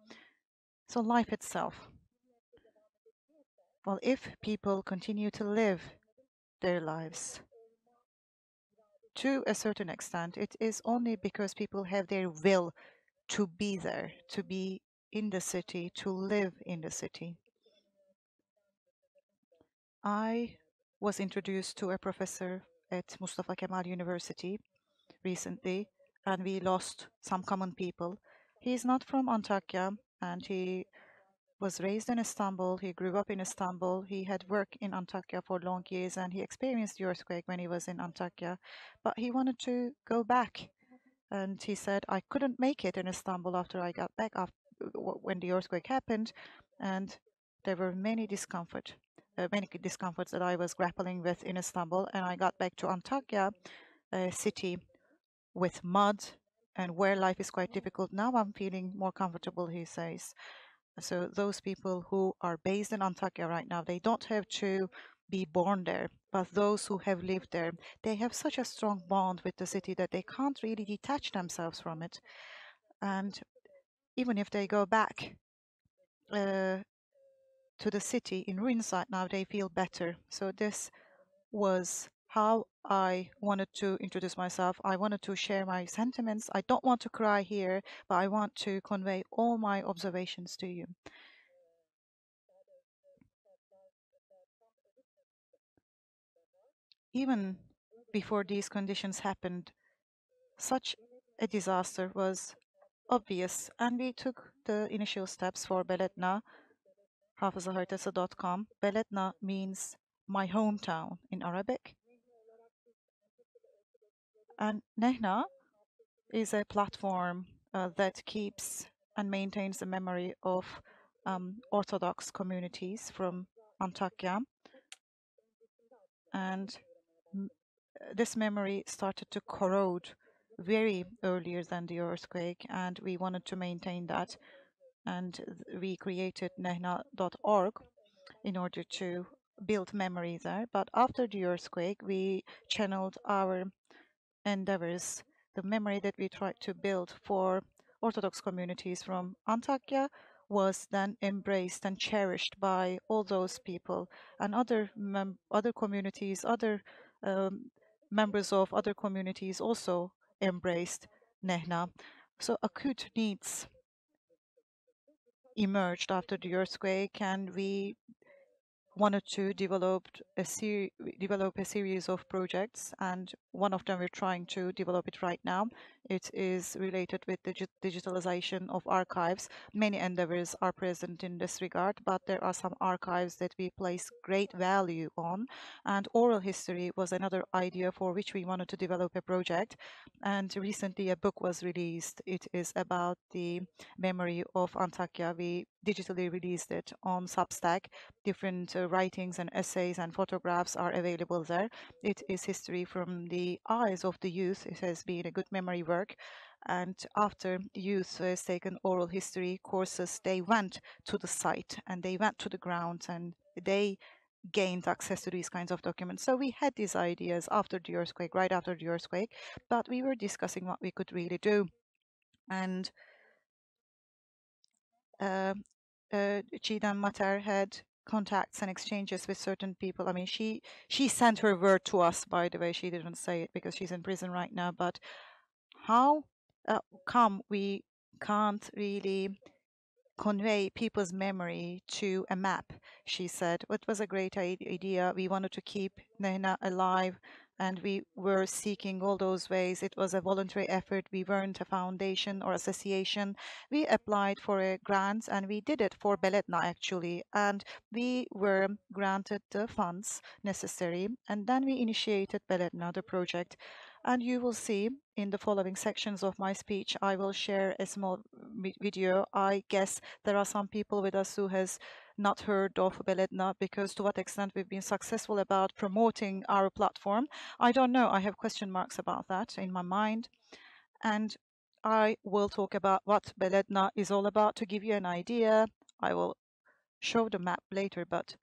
So life itself. Well, if people continue to live their lives to a certain extent, it is only because people have their will to be there, to be in the city, to live in the city. I was introduced to a professor at Mustafa Kemal University recently, and we lost some common people. He is not from Antakya, and he was raised in Istanbul. He grew up in Istanbul. He had worked in Antakya for long years, and he experienced the earthquake when he was in Antakya. But he wanted to go back, and he said, I couldn't make it in Istanbul after I got back when the earthquake happened, and there were many discomforts that I was grappling with in Istanbul, and I got back to Antakya, a city with mud and where life is quite difficult. Now I'm feeling more comfortable, he says. So those people who are based in Antakya right now, they don't have to be born there, but those who have lived there, they have such a strong bond with the city that they can't really detach themselves from it. And even if they go back to the city in ruins right now, they feel better. So this was how I wanted to introduce myself. I wanted to share my sentiments. I don't want to cry here, but I want to convey all my observations to you. Even before these conditions happened, such a disaster was obvious, and we took the initial steps for Beledna, hafızaharitası.com. Beledna means my hometown in Arabic. And Nehna is a platform that keeps and maintains the memory of Orthodox communities from Antakya. And this memory started to corrode very earlier than the earthquake, and we wanted to maintain that. And we created nehna.org in order to build memory there. But after the earthquake, we channeled our endeavors, the memory that we tried to build for Orthodox communities from Antakya was then embraced and cherished by all those people, and other communities, other members of other communities also embraced Nehna. So acute needs emerged after the earthquake, and we wanted to develop a series of projects, and one of them we're trying to develop it right now. It is related with the digitalization of archives. Many endeavors are present in this regard, but there are some archives that we place great value on, and oral history was another idea for which we wanted to develop a project. And recently a book was released. It is about the memory of Antakya. We digitally released it on Substack. Different writings and essays and photographs are available there. It is history from the eyes of the youth. It has been a good memory work. And after youth has taken oral history courses, they went to the site and they went to the ground and they gained access to these kinds of documents. So we had these ideas after the earthquake, right after the earthquake, but we were discussing what we could really do. And Çiğdem Mater had contacts and exchanges with certain people. I mean, she sent her word to us, by the way. She didn't say it because she's in prison right now. But how come we can't really convey people's memory to a map, she said. It was a great idea. We wanted to keep Nehna alive, and we were seeking all those ways. It was a voluntary effort. We weren't a foundation or association. We applied for a grant, and we did it for Beledna, actually. And we were granted the funds necessary, and then we initiated Beledna, the project. And you will see in the following sections of my speech, I will share a small video. I guess there are some people with us who has not heard of Beledna, because to what extent we've been successful about promoting our platform, I don't know. I have question marks about that in my mind. And I will talk about what Beledna is all about to give you an idea. I will show the map later, but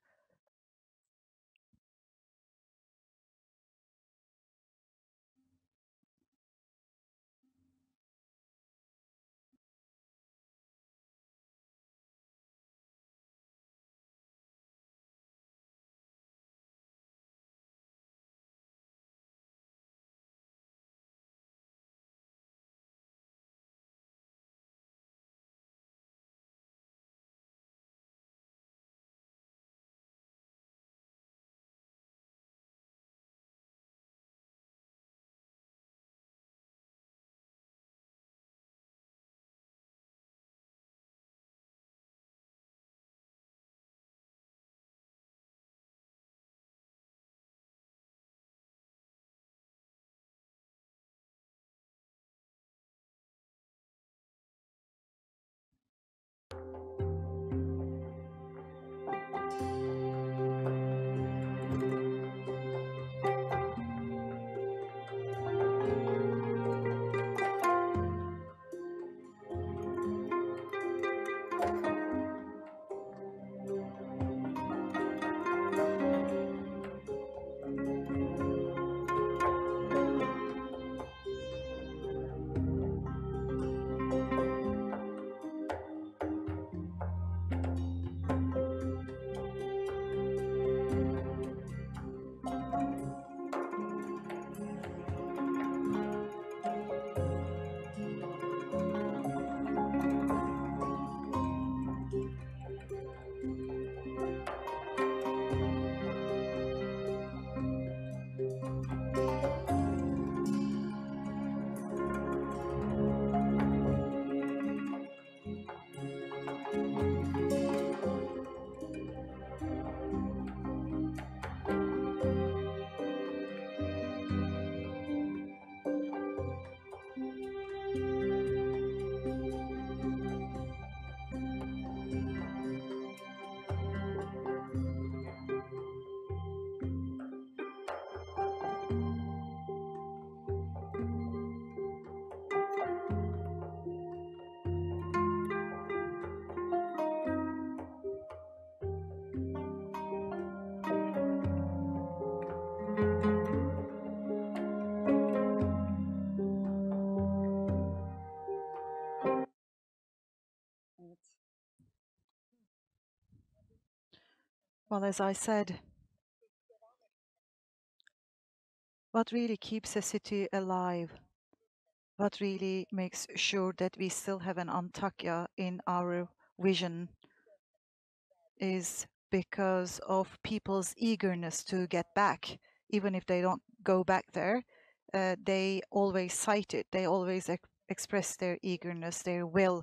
well, as I said, what really keeps a city alive, what really makes sure that we still have an Antakya in our vision, is because of people's eagerness to get back. Even if they don't go back there, they always cite it. They always express their eagerness, their will,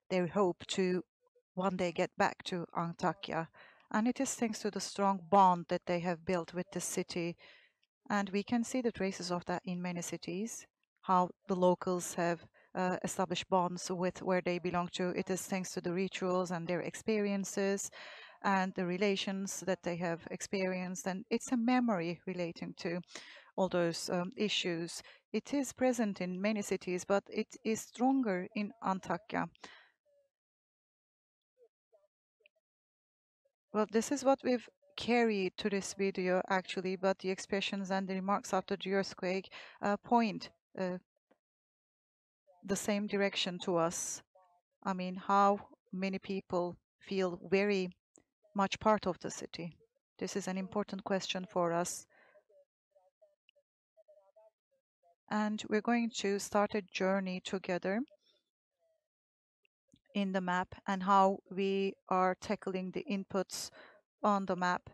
their hope to one day get back to Antakya. And it is thanks to the strong bond that they have built with the city. And we can see the traces of that in many cities, how the locals have established bonds with where they belong to. It is thanks to the rituals and their experiences and the relations that they have experienced. And it's a memory relating to all those issues. It is present in many cities, but it is stronger in Antakya. Well, this is what we've carried to this video, actually, but the expressions and the remarks after the earthquake point the same direction to us. I mean, how many people feel very much part of the city? This is an important question for us. And we're going to start a journey together in the map and how we are tackling the inputs on the map,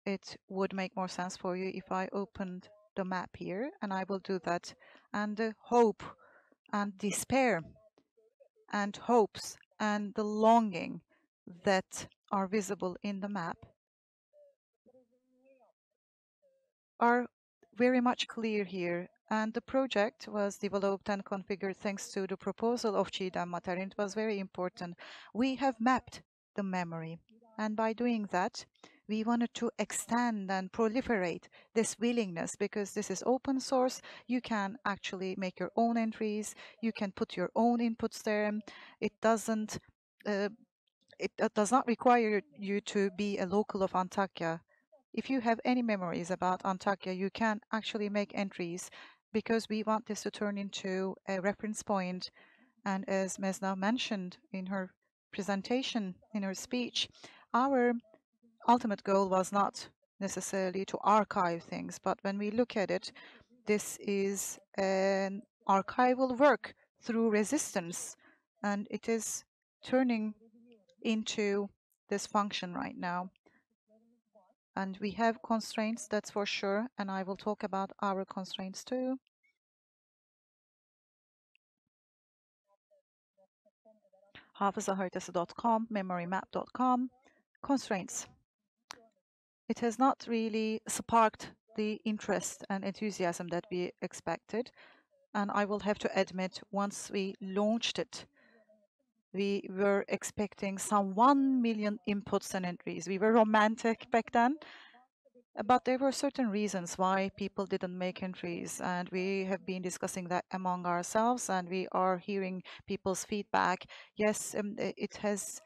it would make more sense for you if I opened the map here, and I will do that. And the hope and despair and hopes and the longing that are visible in the map are very much clear here. And the project was developed and configured thanks to the proposal of Çiğdem Materin. It was very important. We have mapped the memory, and by doing that, we wanted to extend and proliferate this willingness, because this is open source. You can actually make your own entries. You can put your own inputs there. It doesn't. It does not require you to be a local of Antakya. If you have any memories about Antakya, you can actually make entries, because we want this to turn into a reference point. And as Mezna mentioned in her presentation, in her speech, our ultimate goal was not necessarily to archive things, but when we look at it, this is an archival work through resistance, and it is turning into this function right now. And we have constraints, that's for sure, and I will talk about our constraints too. hafızaharitası.com, memorymap.com, constraints. It has not really sparked the interest and enthusiasm that we expected, and I will have to admit, once we launched it, we were expecting some 1 million inputs and entries. We were romantic back then, but there were certain reasons why people didn't make entries, and we have been discussing that among ourselves, and we are hearing people's feedback. Yes, it has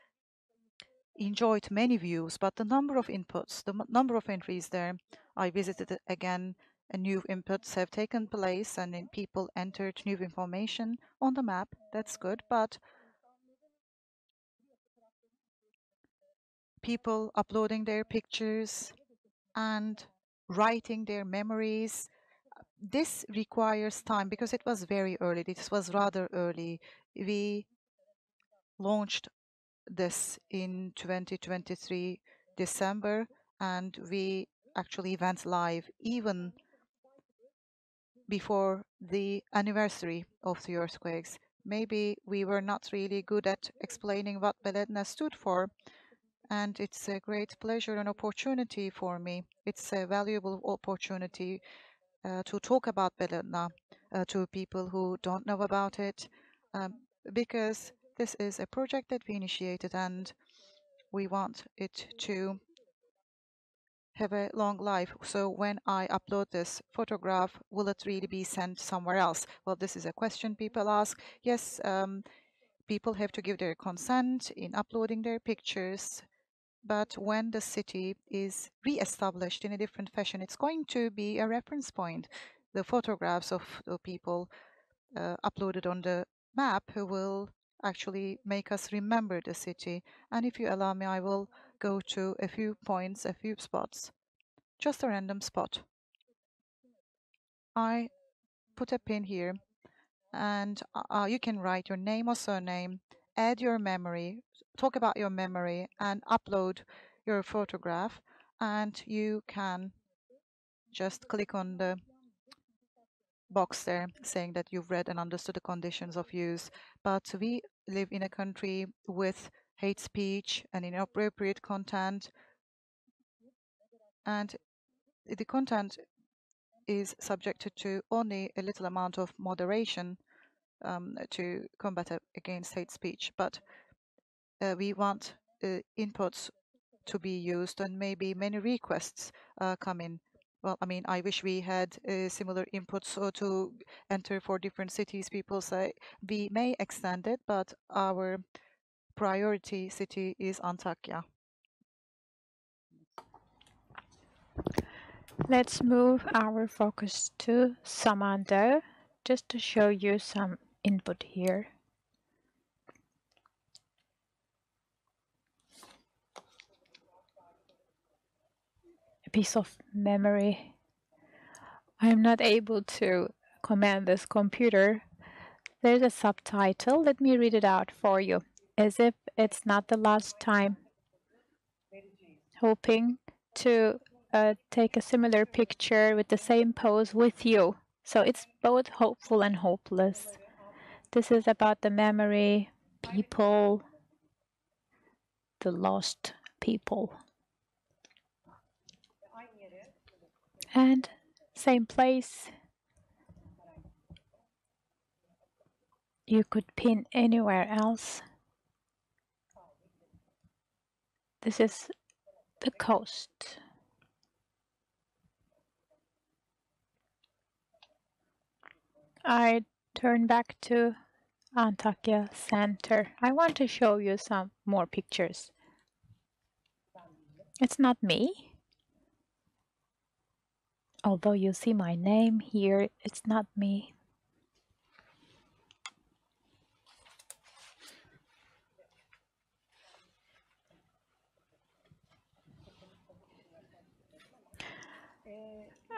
enjoyed many views, but the number of inputs, the number of entries there, I visited it again, and new inputs have taken place, and then people entered new information on the map. That's good, but people uploading their pictures and writing their memories, this requires time, because it was very early. This was rather early. We launched this in 2023 December, and we actually went live even before the anniversary of the earthquakes. Maybe we were not really good at explaining what Beledna stood for, and it's a great pleasure and opportunity for me. It's a valuable opportunity to talk about Beledna to people who don't know about it, because this is a project that we initiated, and we want it to have a long life. So when I upload this photograph, will it really be sent somewhere else? Well, this is a question people ask. Yes, people have to give their consent in uploading their pictures, but when the city is re-established in a different fashion, it's going to be a reference point. The photographs of the people uploaded on the map will actually make us remember the city. And if you allow me, I will go to a few points, a few spots, just a random spot. I put a pin here, and you can write your name or surname, add your memory, talk about your memory, and upload your photograph, and you can just click on the box there saying that you've read and understood the conditions of use. But we live in a country with hate speech and inappropriate content, and the content is subjected to only a little amount of moderation to combat against hate speech. But we want inputs to be used, and maybe many requests come in. Well, I mean, I wish we had similar inputs to enter for different cities. People say we may extend it, but our priority city is Antakya.
Let's move our focus to Samandağ, just to show you some input here. A piece of memory. I am not able to command this computer There's a subtitle. Let me read it out for you. As if it's not the last time. Hoping to take a similar picture with the same pose with you. So it's both hopeful and hopeless. This is about the memory, people, the lost people. And same place. You could pin anywhere else. This is the coast. I turn back to Antakya Center. I want to show you some more pictures. It's not me. Although you see my name here, it's not me.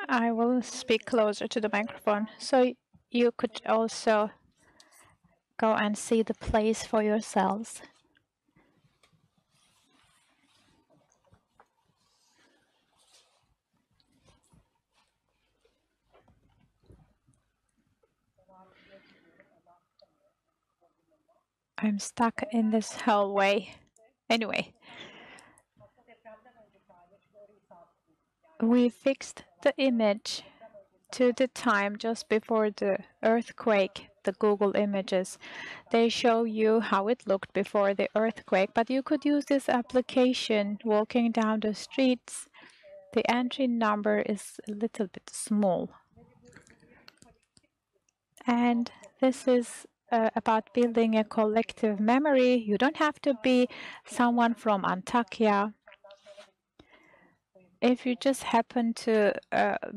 I will speak closer to the microphone so you could also go and see the place for yourselves. I'm stuck in this hallway. Anyway, we fixed the image to the time just before the earthquake. The Google images, they show you how it looked before the earthquake, but you could use this application walking down the streets. The entry number is a little bit small. And this is about building a collective memory. You don't have to be someone from Antakya. If you just happen to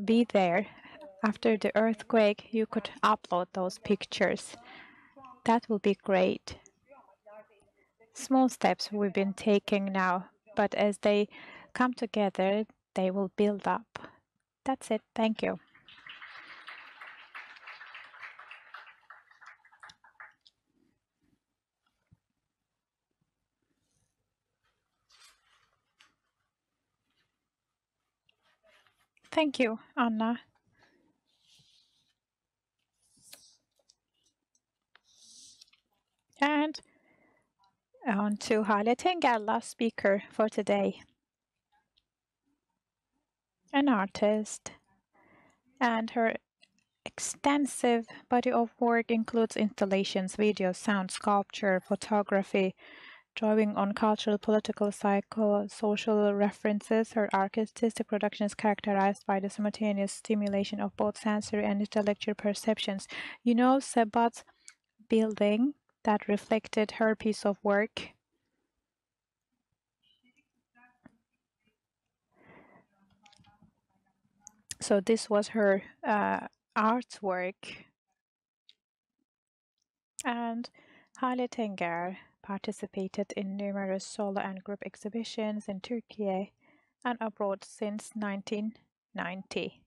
be there after the earthquake, you could upload those pictures. That will be great. Small steps we've been taking now, but as they come together, they will build up. That's it. Thank you. Thank you, Anna. And on to Hale Tenger, last speaker for today. An artist, and her extensive body of work includes installations, videos, sound, sculpture, photography, drawing on cultural, political, social references. Her artistic production is characterized by the simultaneous stimulation of both sensory and intellectual perceptions. You know Sebat's building that reflected her piece of work? So this was her artwork. And Hale Tenger participated in numerous solo and group exhibitions in Turkey and abroad since 1990.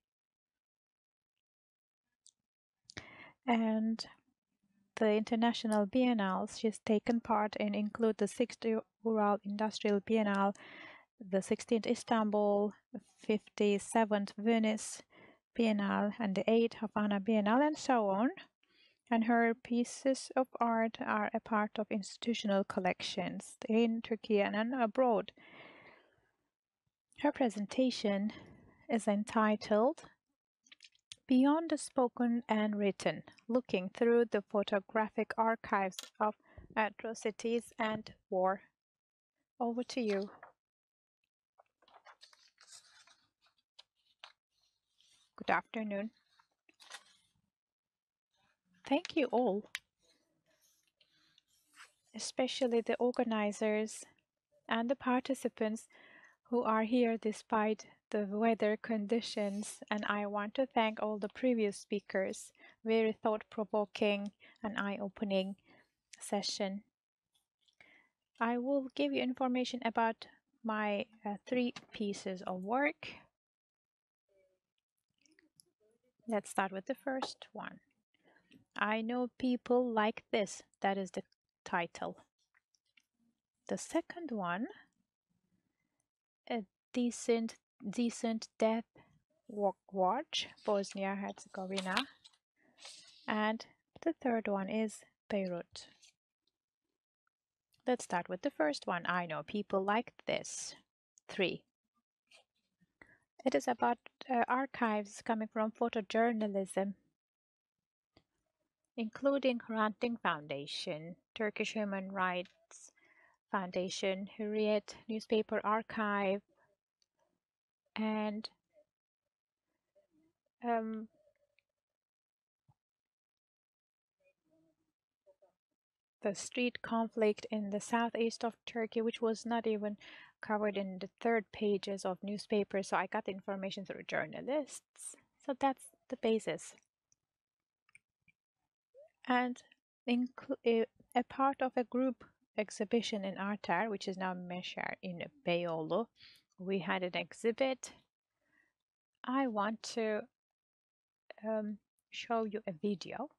And the international biennales she's taken part in include the 6th Ural Industrial Biennale, the 16th Istanbul, 57th Venice Biennale, and the 8th Havana Biennale, and so on. And her pieces of art are a part of institutional collections in Turkey and abroad. Her presentation is entitled Beyond the Spoken and Written, Looking Through the Photographic Archives of Atrocities and War. Over to you. Good afternoon. Thank you all, especially the organizers and the participants who are here despite the weather conditions, and I want to thank all the previous speakers. Very thought-provoking and eye-opening session. I will give you information about my 3 pieces of work. Let's start with the first one. I know people like this. That is the title. The second one, a decent death watch, Bosnia-Herzegovina. And the third one is Beirut. Let's start with the first one. I know people like this. 3. It is about archives coming from photojournalism, including Hrant Foundation, Turkish Human Rights Foundation, Hürriyet Newspaper Archive, and the street conflict in the southeast of Turkey, which was not even covered in the third pages of newspapers. So I got the information through journalists. So that's the basis. And a part of a group exhibition in Arter, which is now Meşer in Beyoğlu, we had an exhibit. I want to show you a video.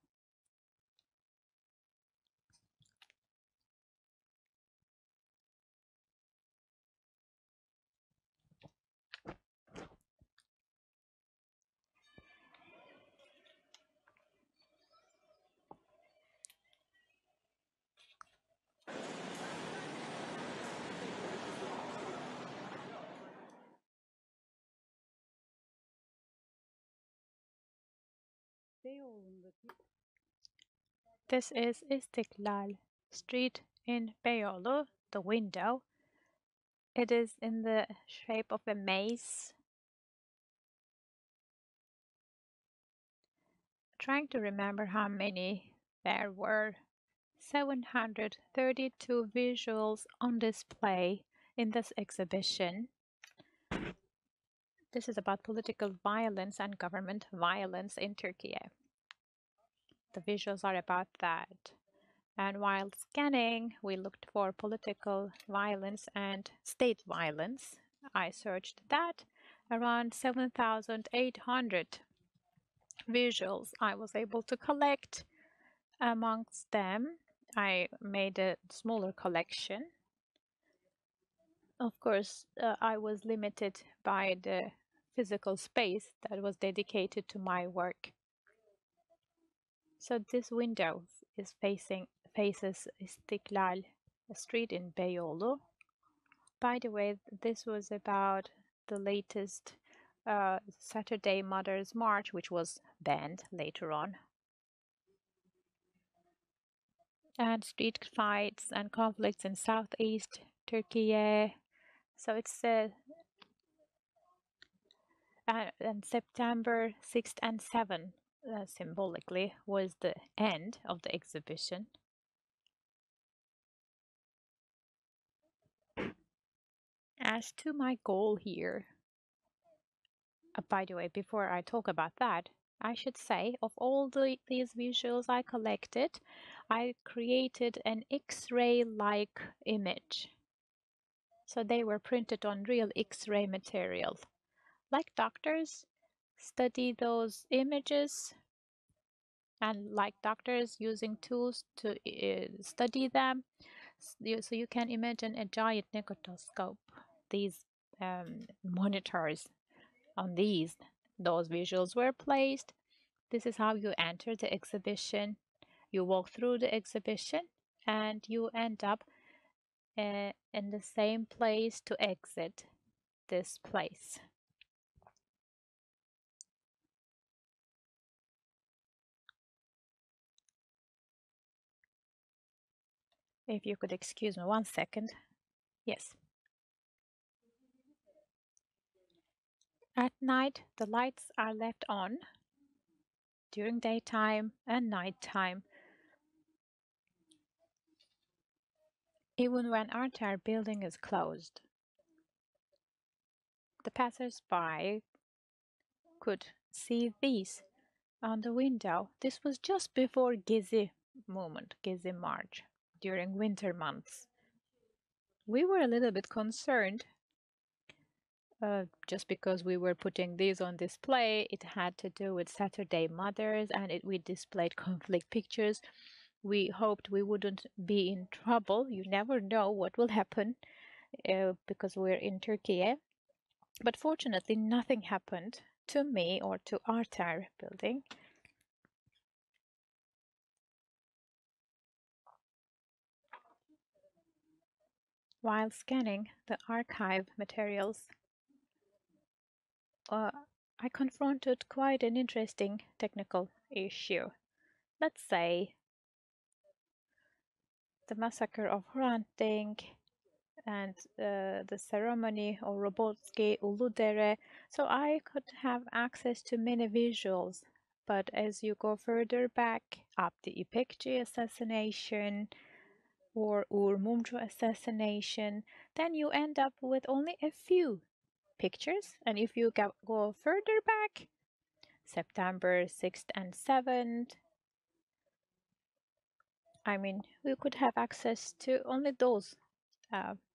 This is İstiklal Street in Beyoğlu, the window. It is in the shape of a maze. Trying to remember how many there were. 732 visuals on display in this exhibition. This is about political violence and government violence in Turkey. The visuals are about that. And while scanning, we looked for political violence and state violence. I searched that. Around 7,800 visuals I was able to collect. Amongst them, I made a smaller collection. Of course, I was limited by the physical space that was dedicated to my work. So this window is faces İstiklal Street in Beyoğlu. By the way, this was about the latest Saturday Mothers March, which was banned later on. And street fights and conflicts in southeast Turkey. So it's and September 6th and 7th, symbolically, was the end of the exhibition. As to my goal here, by the way, before I talk about that, I should say of all these visuals I collected, I created an X-ray-like image. So they were printed on real X-ray material. Like doctors study those images, and like doctors using tools to study them. So you can imagine a giant negatoscope, these monitors on those visuals were placed. This is how you enter the exhibition. You walk through the exhibition and you end up in the same place to exit this place. If you could excuse me 1 second. Yes. At night, the lights are left on during daytime and nighttime. Even when Arter building is closed. The passers-by could see these on the window. This was just before Gezi movement, Gezi March, during winter months. We were a little bit concerned just because we were putting these on display, it had to do with Saturday mothers, and we displayed conflict pictures. We hoped we wouldn't be in trouble. You never know what will happen because we're in Turkey. But fortunately, nothing happened to me or to Artar building. While scanning the archive materials, I confronted quite an interesting technical issue. Let's say the massacre of Hrant, Dink, and the ceremony of Robotsky, Uludere. So I could have access to many visuals. But as you go further back, up the İpekçi assassination or Uğur Mumcu assassination, then you end up with only a few pictures. And if you go further back, September 6th and 7th, I mean, we could have access to only those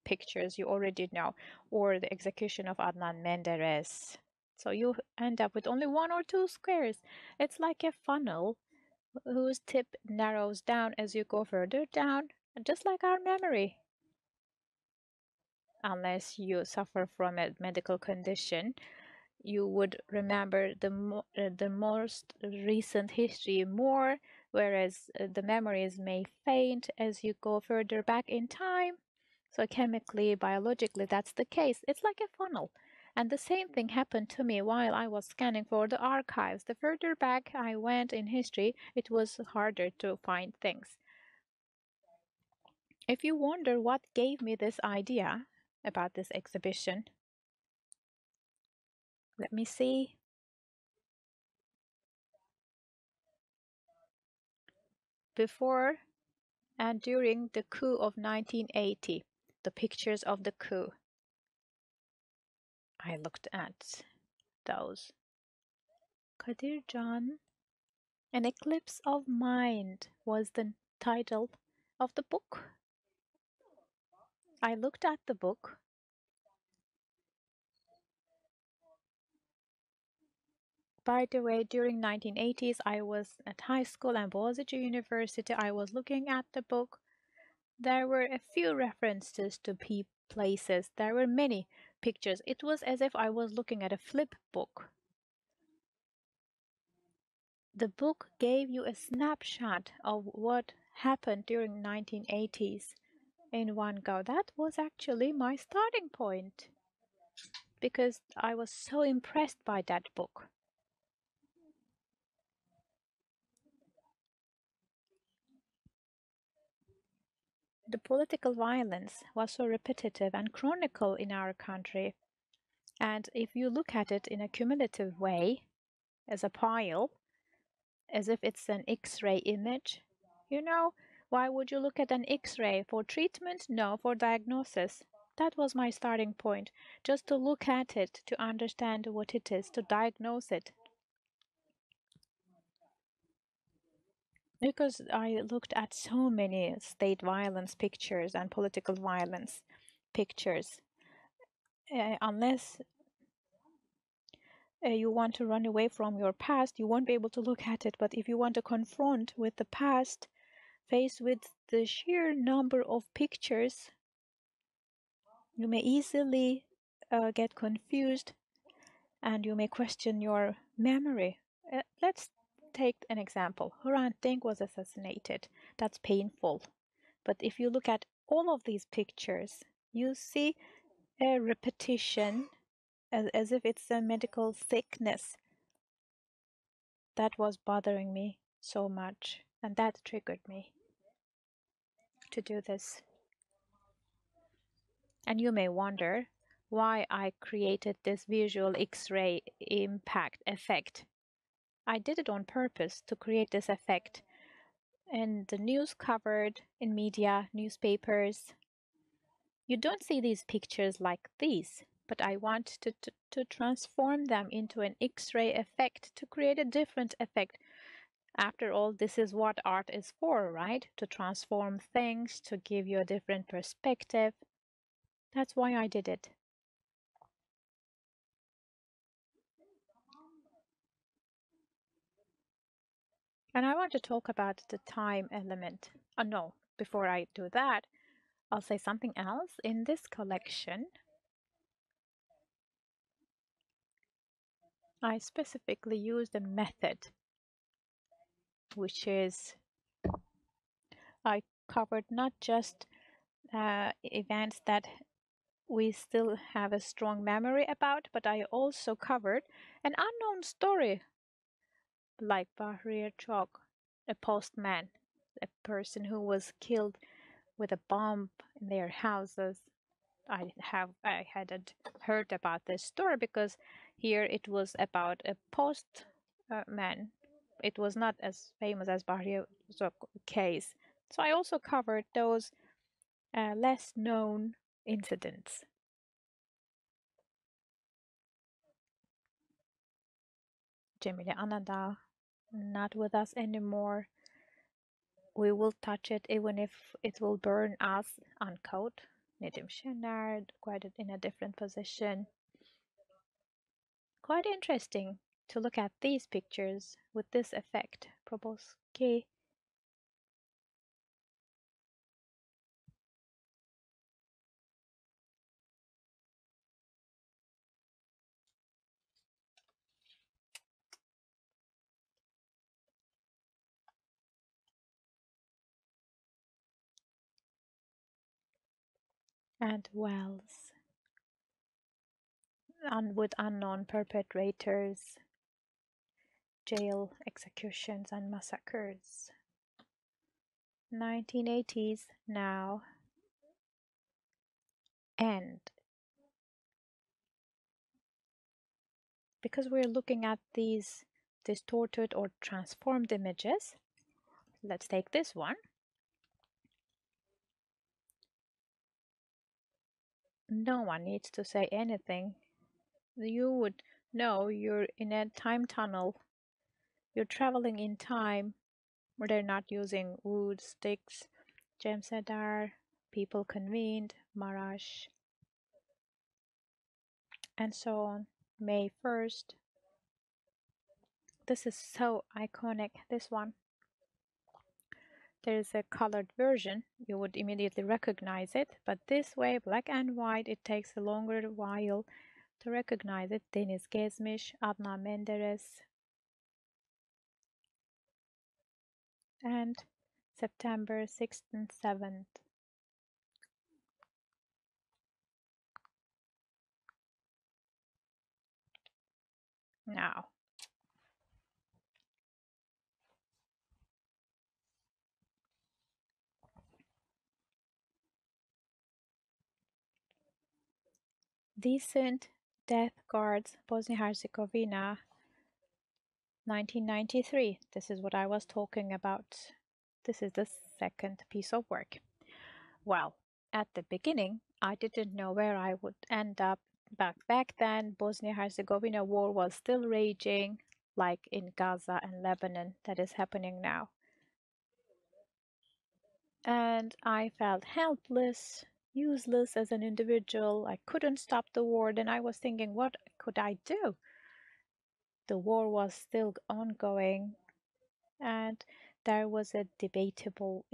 pictures you already know, or the execution of Adnan Menderes. So you end up with only 1 or 2 squares. It's like a funnel whose tip narrows down as you go further down, just like our memory. Unless you suffer from a medical condition, you would remember the most recent history more, whereas the memories may faint as you go further back in time. So chemically, biologically, that's the case. It's like a funnel. And the same thing happened to me while I was scanning for the archives. The further back I went in history, it was harder to find things. If you wonder what gave me this idea about this exhibition, let me see. Before and during the coup of 1980, the pictures of the coup. I looked at those. Kadircan, An Eclipse of Mind was the title of the book. I looked at the book. By the way, during 1980s, I was at high school and Boğaziçi University. I was looking at the book. There were a few references to places. There were many pictures. It was as if I was looking at a flip book. The book gave you a snapshot of what happened during 1980s in one go. That was actually my starting point because I was so impressed by that book. The political violence was so repetitive and chronicle in our country. And if you look at it in a cumulative way, as a pile, as if it's an X-ray image, you know, why would you look at an X-ray? For treatment? No, for diagnosis. That was my starting point, just to look at it, to understand what it is, to diagnose it. Because I looked at so many state violence pictures and political violence pictures. Unless you want to run away from your past, you won't be able to look at it. But if you want to confront with the past, faced with the sheer number of pictures, you may easily get confused and you may question your memory. Let's take an example. Hrant Dink was assassinated. That's painful. But if you look at all of these pictures, you see a repetition as if it's a medical sickness. That was bothering me so much, and that triggered me to do this. And you may wonder why I created this visual X-ray impact effect. I did it on purpose to create this effect. And the news covered in media, newspapers, you don't see these pictures like these, but I want to transform them into an X-ray effect to create a different effect. After all, this is what art is for, right? To transform things, to give you a different perspective. That's why I did it. And I want to talk about the time element. Oh no, before I do that, I'll say something else. In this collection, I specifically used a method, which is I covered not just events that we still have a strong memory about, but I also covered an unknown story, like Bahrir Chowk, a postman, a person who was killed with a bomb in their houses. I hadn't heard about this story because here it was about a postman. It was not as famous as Bahrir Chowk case. So I also covered those less known incidents. Cemile Anadağ, not with us anymore. We will touch it even if it will burn us, unquote. Nedim Şener, quite in a different position. Quite interesting to look at these pictures with this effect. Proboski. And Wells. With unknown perpetrators, jail executions and massacres. 1980s now. And because we're looking at these distorted or transformed images, let's take this one. No one needs to say anything. You would know you're in a time tunnel. You're traveling in time where they're not using wood, sticks, Cemsedar, people convened, Marash, and so on. May 1st. This is so iconic, this one. There's a colored version. You would immediately recognize it, but this way, black and white, it takes a longer while to recognize it. Deniz Gezmiş, Adnan Menderes, and September 6th and 7th. Now, Decent Death Guards, Bosnia-Herzegovina, 1993. This is what I was talking about. This is the second piece of work. Well, at the beginning, I didn't know where I would end up. Back then, Bosnia-Herzegovina war was still raging, like in Gaza and Lebanon, that is happening now. And I felt helpless, useless as an individual. I couldn't stop the war. Then I was thinking, what could I do? The war was still ongoing, and there was a debatable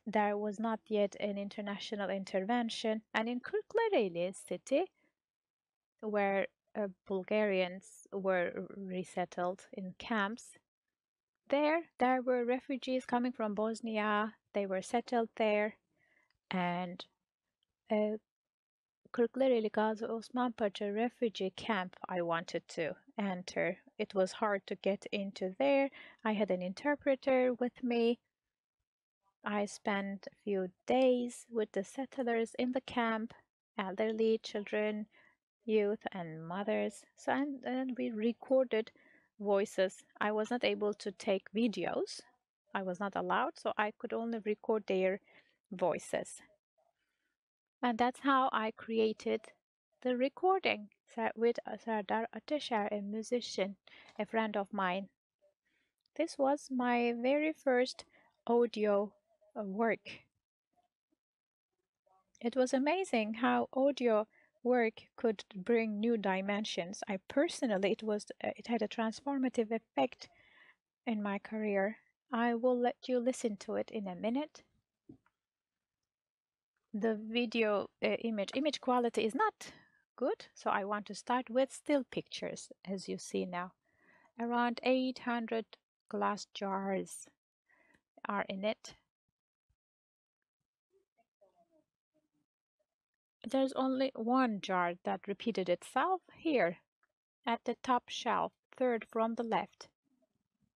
there was not yet an international intervention. And in Kırklareli city, where Bulgarians were resettled in camps, there were refugees coming from Bosnia. They were settled there, and Kırklareli Gazi Osman Paşa refugee camp I wanted to enter. It was hard to get into there. I had an interpreter with me. I spent a few days with the settlers in the camp, elderly, children, youth, and mothers. So, and we recorded voices. I was not able to take videos. I was not allowed, so I could only record their voices. And that's how I created the recording with Serdar Ateşer, a musician, a friend of mine. This was my very first audio work. It was amazing how audio work could bring new dimensions. It had a transformative effect in my career. I will let you listen to it in a minute. The video image quality is not good, so I want to start with still pictures, as you see now. Around 800 glass jars are in it. There's only one jar that repeated itself here at the top shelf, third from the left.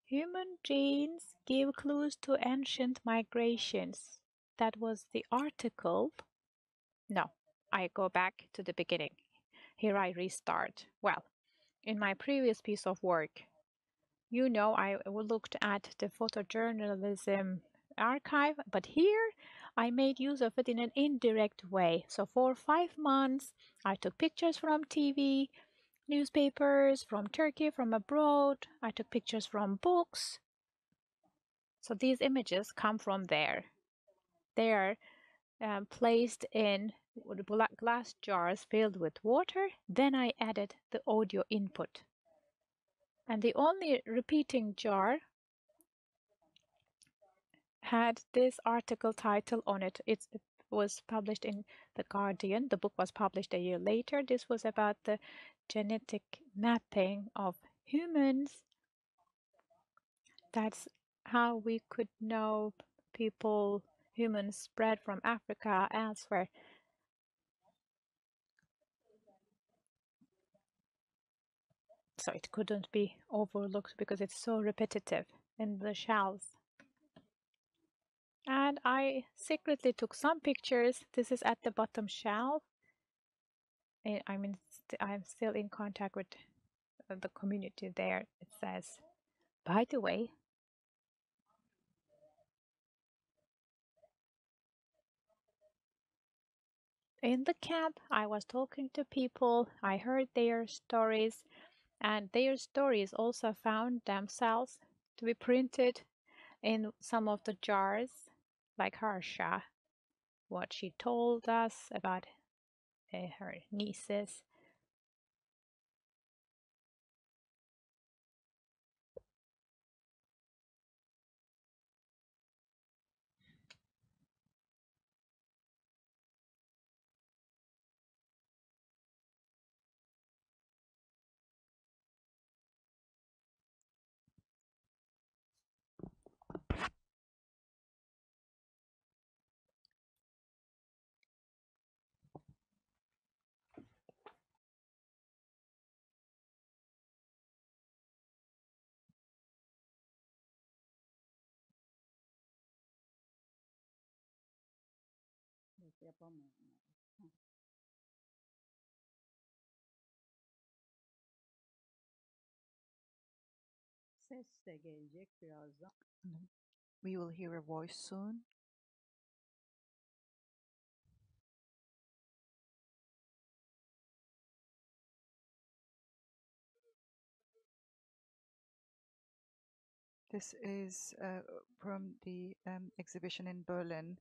Human genes give clues to ancient migrations. That was the article. No, I go back to the beginning. Here I restart. Well, in my previous piece of work, you know, I looked at the photojournalism archive, but here I made use of it in an indirect way. So for 5 months, I took pictures from TV, newspapers, from Turkey, from abroad. I took pictures from books. So these images come from there. They are placed in glass jars filled with water. Then I added the audio input. And the only repeating jar had this article title on it. It was published in The Guardian. The book was published a year later. This was about the genetic mapping of humans. That's how we could know humans spread from Africa elsewhere. So it couldn't be overlooked because it's so repetitive in the shells. And I secretly took some pictures. This is at the bottom shelf. I mean, I'm still in contact with the community there. It says, by the way, in the camp, I was talking to people. I heard their stories, and their stories also found themselves to be printed in some of the jars, like Harsha, what she told us about her nieces.
Ses de gelecek birazdan.
We will hear a voice soon. This is from the exhibition in Berlin,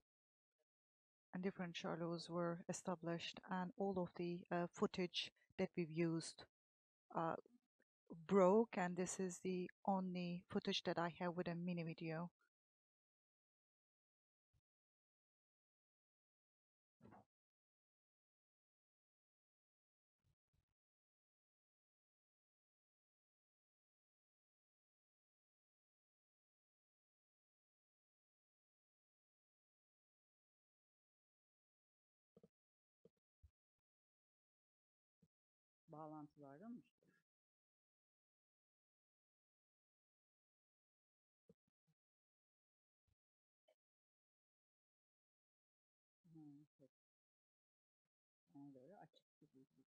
and different charlos were established, and all of the footage that we've used broke, and this is the only footage that I have with a mini video.
Bağlantılarda mı? Peki. Ona göre açık bir bilgi.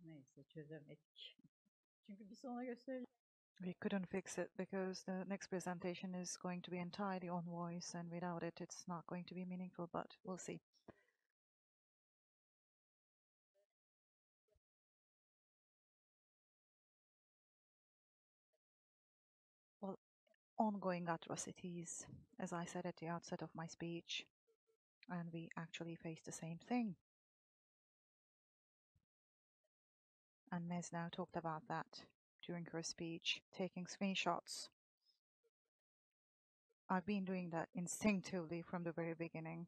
Neyse çözemedik. Çünkü bir sonra göstereceğim.
We couldn't fix it because the next presentation is going to be entirely on voice, and without it, it's not going to be meaningful, but we'll see. Well, ongoing atrocities, as I said at the outset of my speech, and we actually face the same thing. And Mezna talked about that during her speech, taking screenshots. I've been doing that instinctively from the very beginning.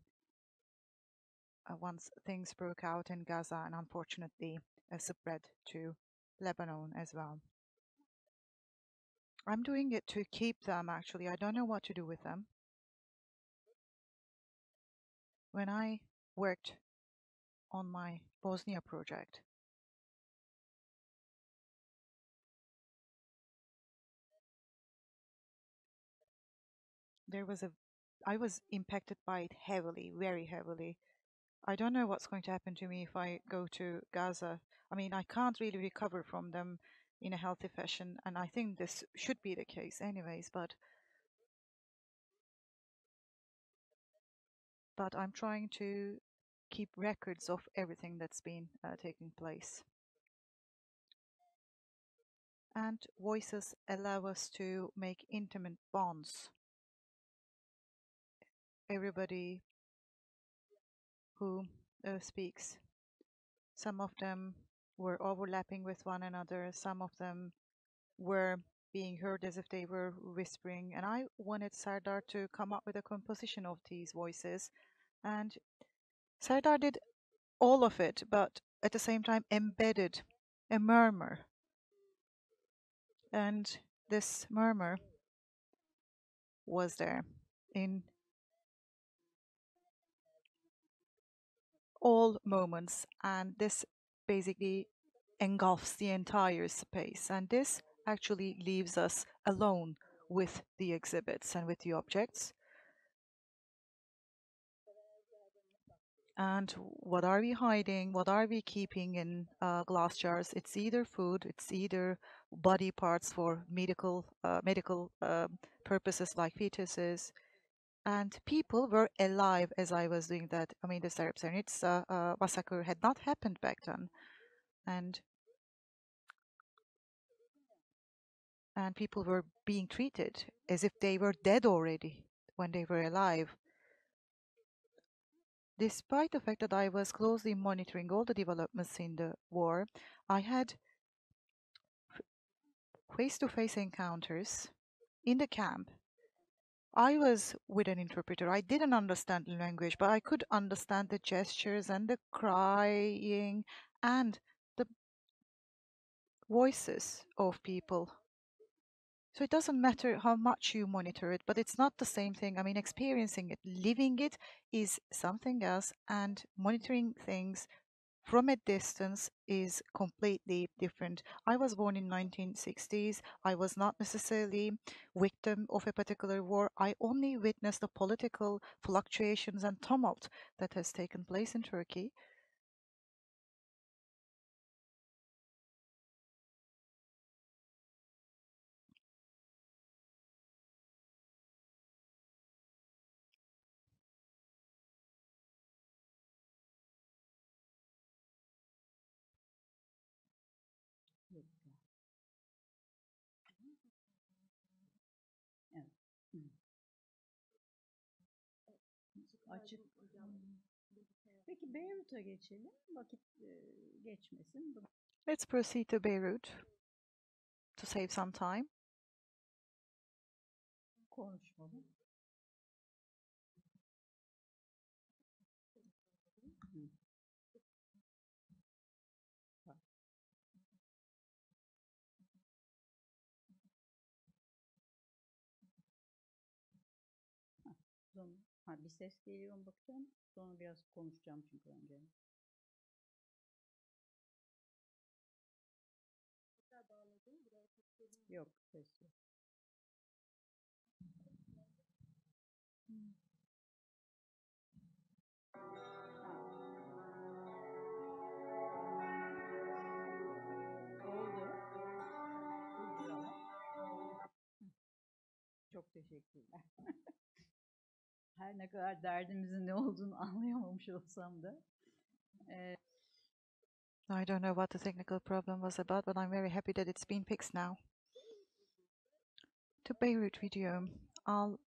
Once things broke out in Gaza and unfortunately spread to Lebanon as well. I'm doing it to keep them, actually. I don't know what to do with them. When I worked on my Bosnia project, I was impacted by it heavily, very heavily. I don't know what's going to happen to me if I go to Gaza. I mean, I can't really recover from them in a healthy fashion, and I think this should be the case anyways, but I'm trying to keep records of everything that's been taking place. And voices allow us to make intimate bonds. Everybody who speaks, some of them were overlapping with one another, some of them were being heard as if they were whispering, and I wanted Serdar to come up with a composition of these voices, and Serdar did all of it, but at the same time embedded a murmur, and this murmur was there in all moments, and this basically engulfs the entire space, and this actually leaves us alone with the exhibits and with the objects. And what are we hiding? What are we keeping in glass jars? It's either food, it's either body parts for medical purposes like fetuses. And people were alive as I was doing that. I mean, the Srebrenica massacre had not happened back then. And people were being treated as if they were dead already when they were alive. Despite the fact that I was closely monitoring all the developments in the war, I had face-to-face encounters in the camp. I was with an interpreter. I didn't understand the language, but I could understand the gestures and the crying and the voices of people. So it doesn't matter how much you monitor it, but it's not the same thing. I mean, experiencing it, living it is something else, and monitoring things from a distance is completely different. I was born in 1960s. I was not necessarily victim of a particular war. I only witnessed the political fluctuations and tumult that has taken place in Turkey.
Evet. Açık. Peki Beyrut'a geçelim. Vakit geçmesin.
Let's proceed to Beirut to save some time.
Konuşmalı. Ha, bir ses geliyor mu bakacağım. Sonra biraz konuşacağım çünkü önce. Yok, ses yok. Oldu. Durduralım. Çok teşekkürler. Her ne kadar derdimizin ne olduğunu anlayamamış olsam da.
I don't know what the technical problem was about, but I'm very happy that it's been fixed now. The Beirut video. I'll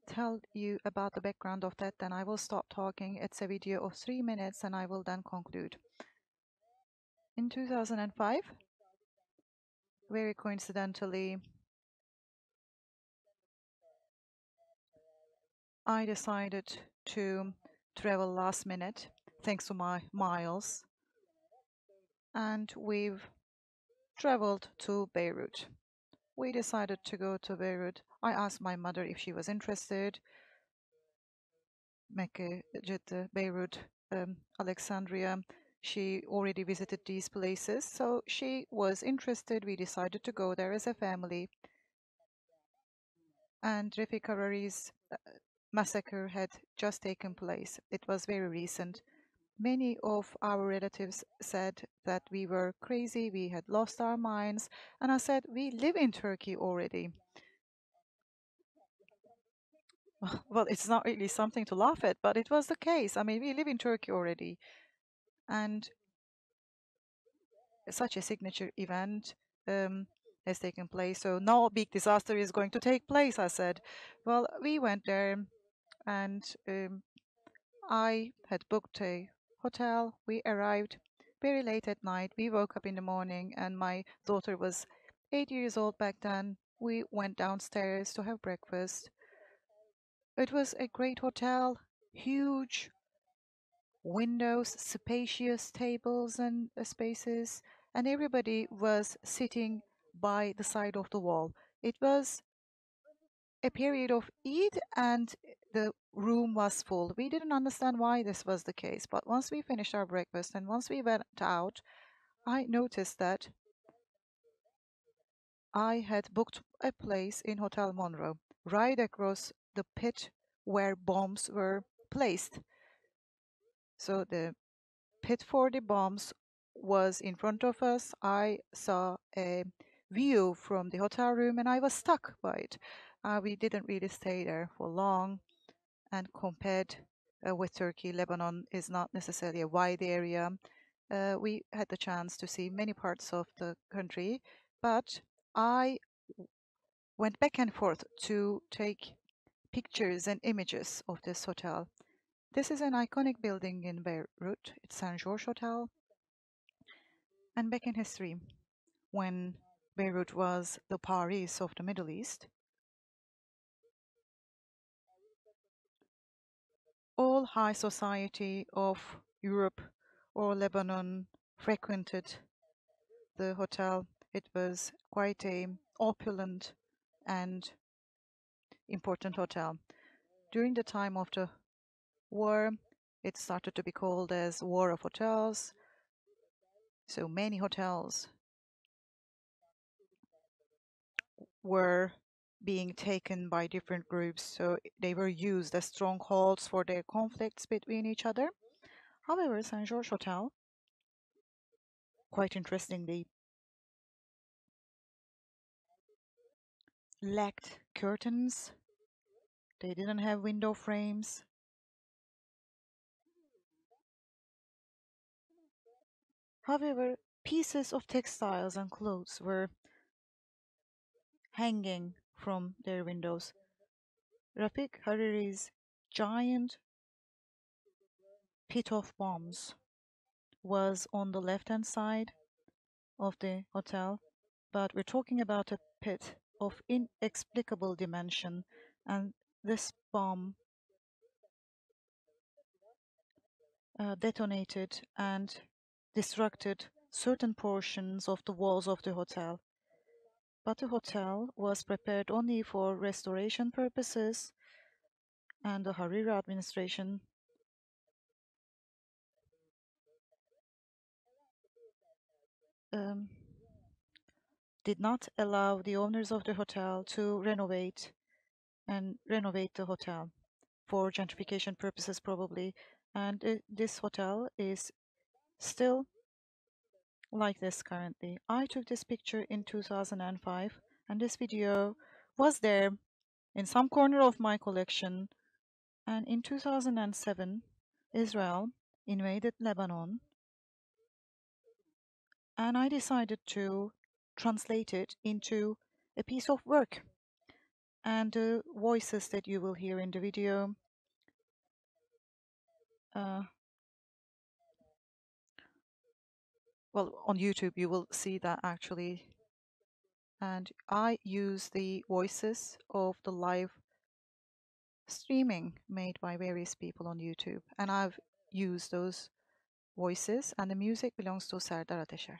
tell you about the background of that, then I will stop talking. It's a video of 3 minutes and I will then conclude. In 2005, very coincidentally, I decided to travel last minute, thanks to my miles, and we've traveled to Beirut. We decided to go to Beirut. I asked my mother if she was interested. Mecca, Jeddah, Beirut, Alexandria. She already visited these places, so she was interested. We decided to go there as a family. And Refik Harari's massacre had just taken place. It was very recent. Many of our relatives said that we were crazy, we had lost our minds, and I said, we live in Turkey already. Well, it's not really something to laugh at, but it was the case. I mean, we live in Turkey already. And such a signature event has taken place, so no big disaster is going to take place, I said. Well, we went there, and I had booked a hotel. We arrived very late at night. We woke up in the morning, and my daughter was 8 years old back then. We went downstairs to have breakfast. It was a great hotel, huge windows, spacious tables and spaces, and everybody was sitting by the side of the wall. It was a period of Eid and the room was full. We didn't understand why this was the case, but once we finished our breakfast and once we went out, I noticed that I had booked a place in Hotel Monroe, right across the pit where bombs were placed. So the pit for the bombs was in front of us. I saw a view from the hotel room and I was stuck by it. We didn't really stay there for long, and compared with Turkey, Lebanon is not necessarily a wide area. We had the chance to see many parts of the country, but I went back and forth to take pictures and images of this hotel. This is an iconic building in Beirut. It's Saint George Hotel. And back in history, when Beirut was the Paris of the Middle East, all high society of Europe or Lebanon frequented the hotel. It was quite a opulent and important hotel. During the time of the war, it started to be called as War of Hotels. So many hotels were being taken by different groups, so they were used as strongholds for their conflicts between each other. However, Saint George Hotel, quite interestingly, lacked curtains. They didn't have window frames. However, pieces of textiles and clothes were hanging from their windows. Rafik Hariri's giant pit of bombs was on the left-hand side of the hotel, but we're talking about a pit of inexplicable dimension, and this bomb detonated and destructed certain portions of the walls of the hotel. But the hotel was prepared only for restoration purposes, and the Hariri administration did not allow the owners of the hotel to renovate the hotel for gentrification purposes probably. And this hotel is still like this currently. I took this picture in 2005 and this video was there in some corner of my collection. And in 2007, Israel invaded Lebanon and I decided to translate it into a piece of work. And the voices that you will hear in the video well, on YouTube you will see that actually. And I use the voices of the live streaming made by various people on YouTube. And I've used those voices and the music belongs to Serdar Ateşer.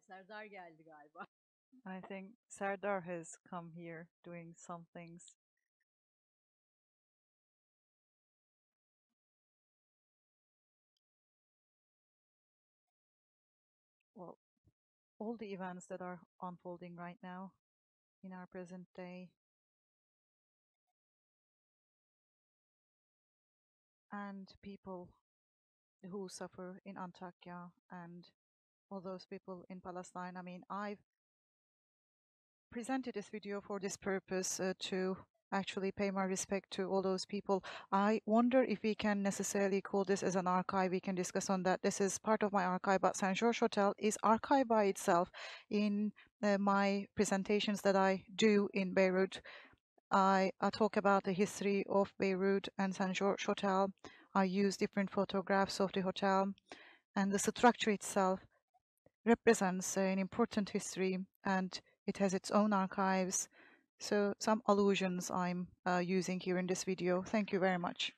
Serdar geldi galiba.
I think Serdar has come here doing some things. Well, all the events that are unfolding right now in our present day. and people who suffer in Antakya and all those people in Palestine. I mean, I've presented this video for this purpose to actually pay my respect to all those people. I wonder if we can necessarily call this as an archive. We can discuss on that. This is part of my archive, but St. George Hotel is archive by itself. In my presentations that I do in Beirut, I talk about the history of Beirut and St. George Hotel. I use different photographs of the hotel, and the structure itself represents an important history, and it has its own archives. So some allusions I'm using here in this video. Thank you very much.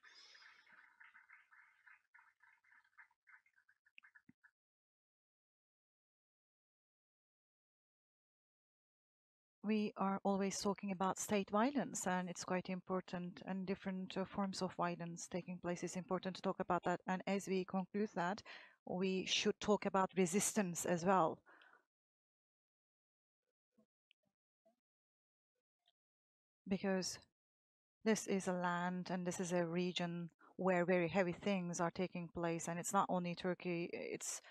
We are always talking about state violence, and it's quite important, and different forms of violence taking place. It's important to talk about that. And as we conclude that, we should talk about resistance as well. Because this is a land and this is a region where very heavy things are taking place. And it's not only Turkey, it's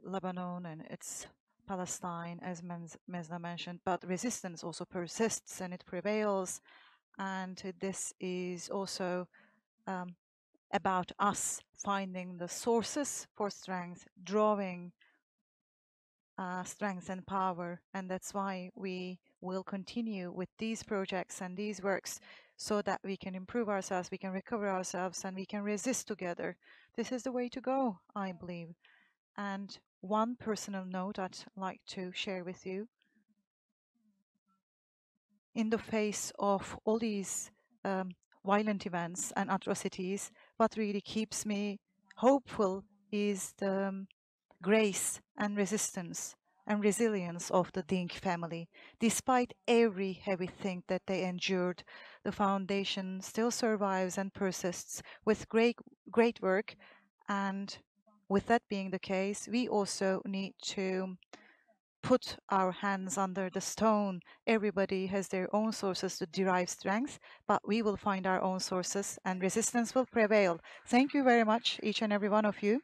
Lebanon and it's Palestine, as Mezna mentioned, but resistance also persists and it prevails. And this is also about us finding the sources for strength, drawing strength and power. And that's why we will continue with these projects and these works so that we can improve ourselves, we can recover ourselves, and we can resist together. This is the way to go, I believe. And one personal note I'd like to share with you. In the face of all these violent events and atrocities, what really keeps me hopeful is the grace and resistance and resilience of the Dink family. Despite every heavy thing that they endured, the foundation still survives and persists with great work. And with that being the case, we also need to put our hands under the stone. Everybody has their own sources to derive strength, but we will find our own sources and resistance will prevail. Thank you very much, each and every one of you.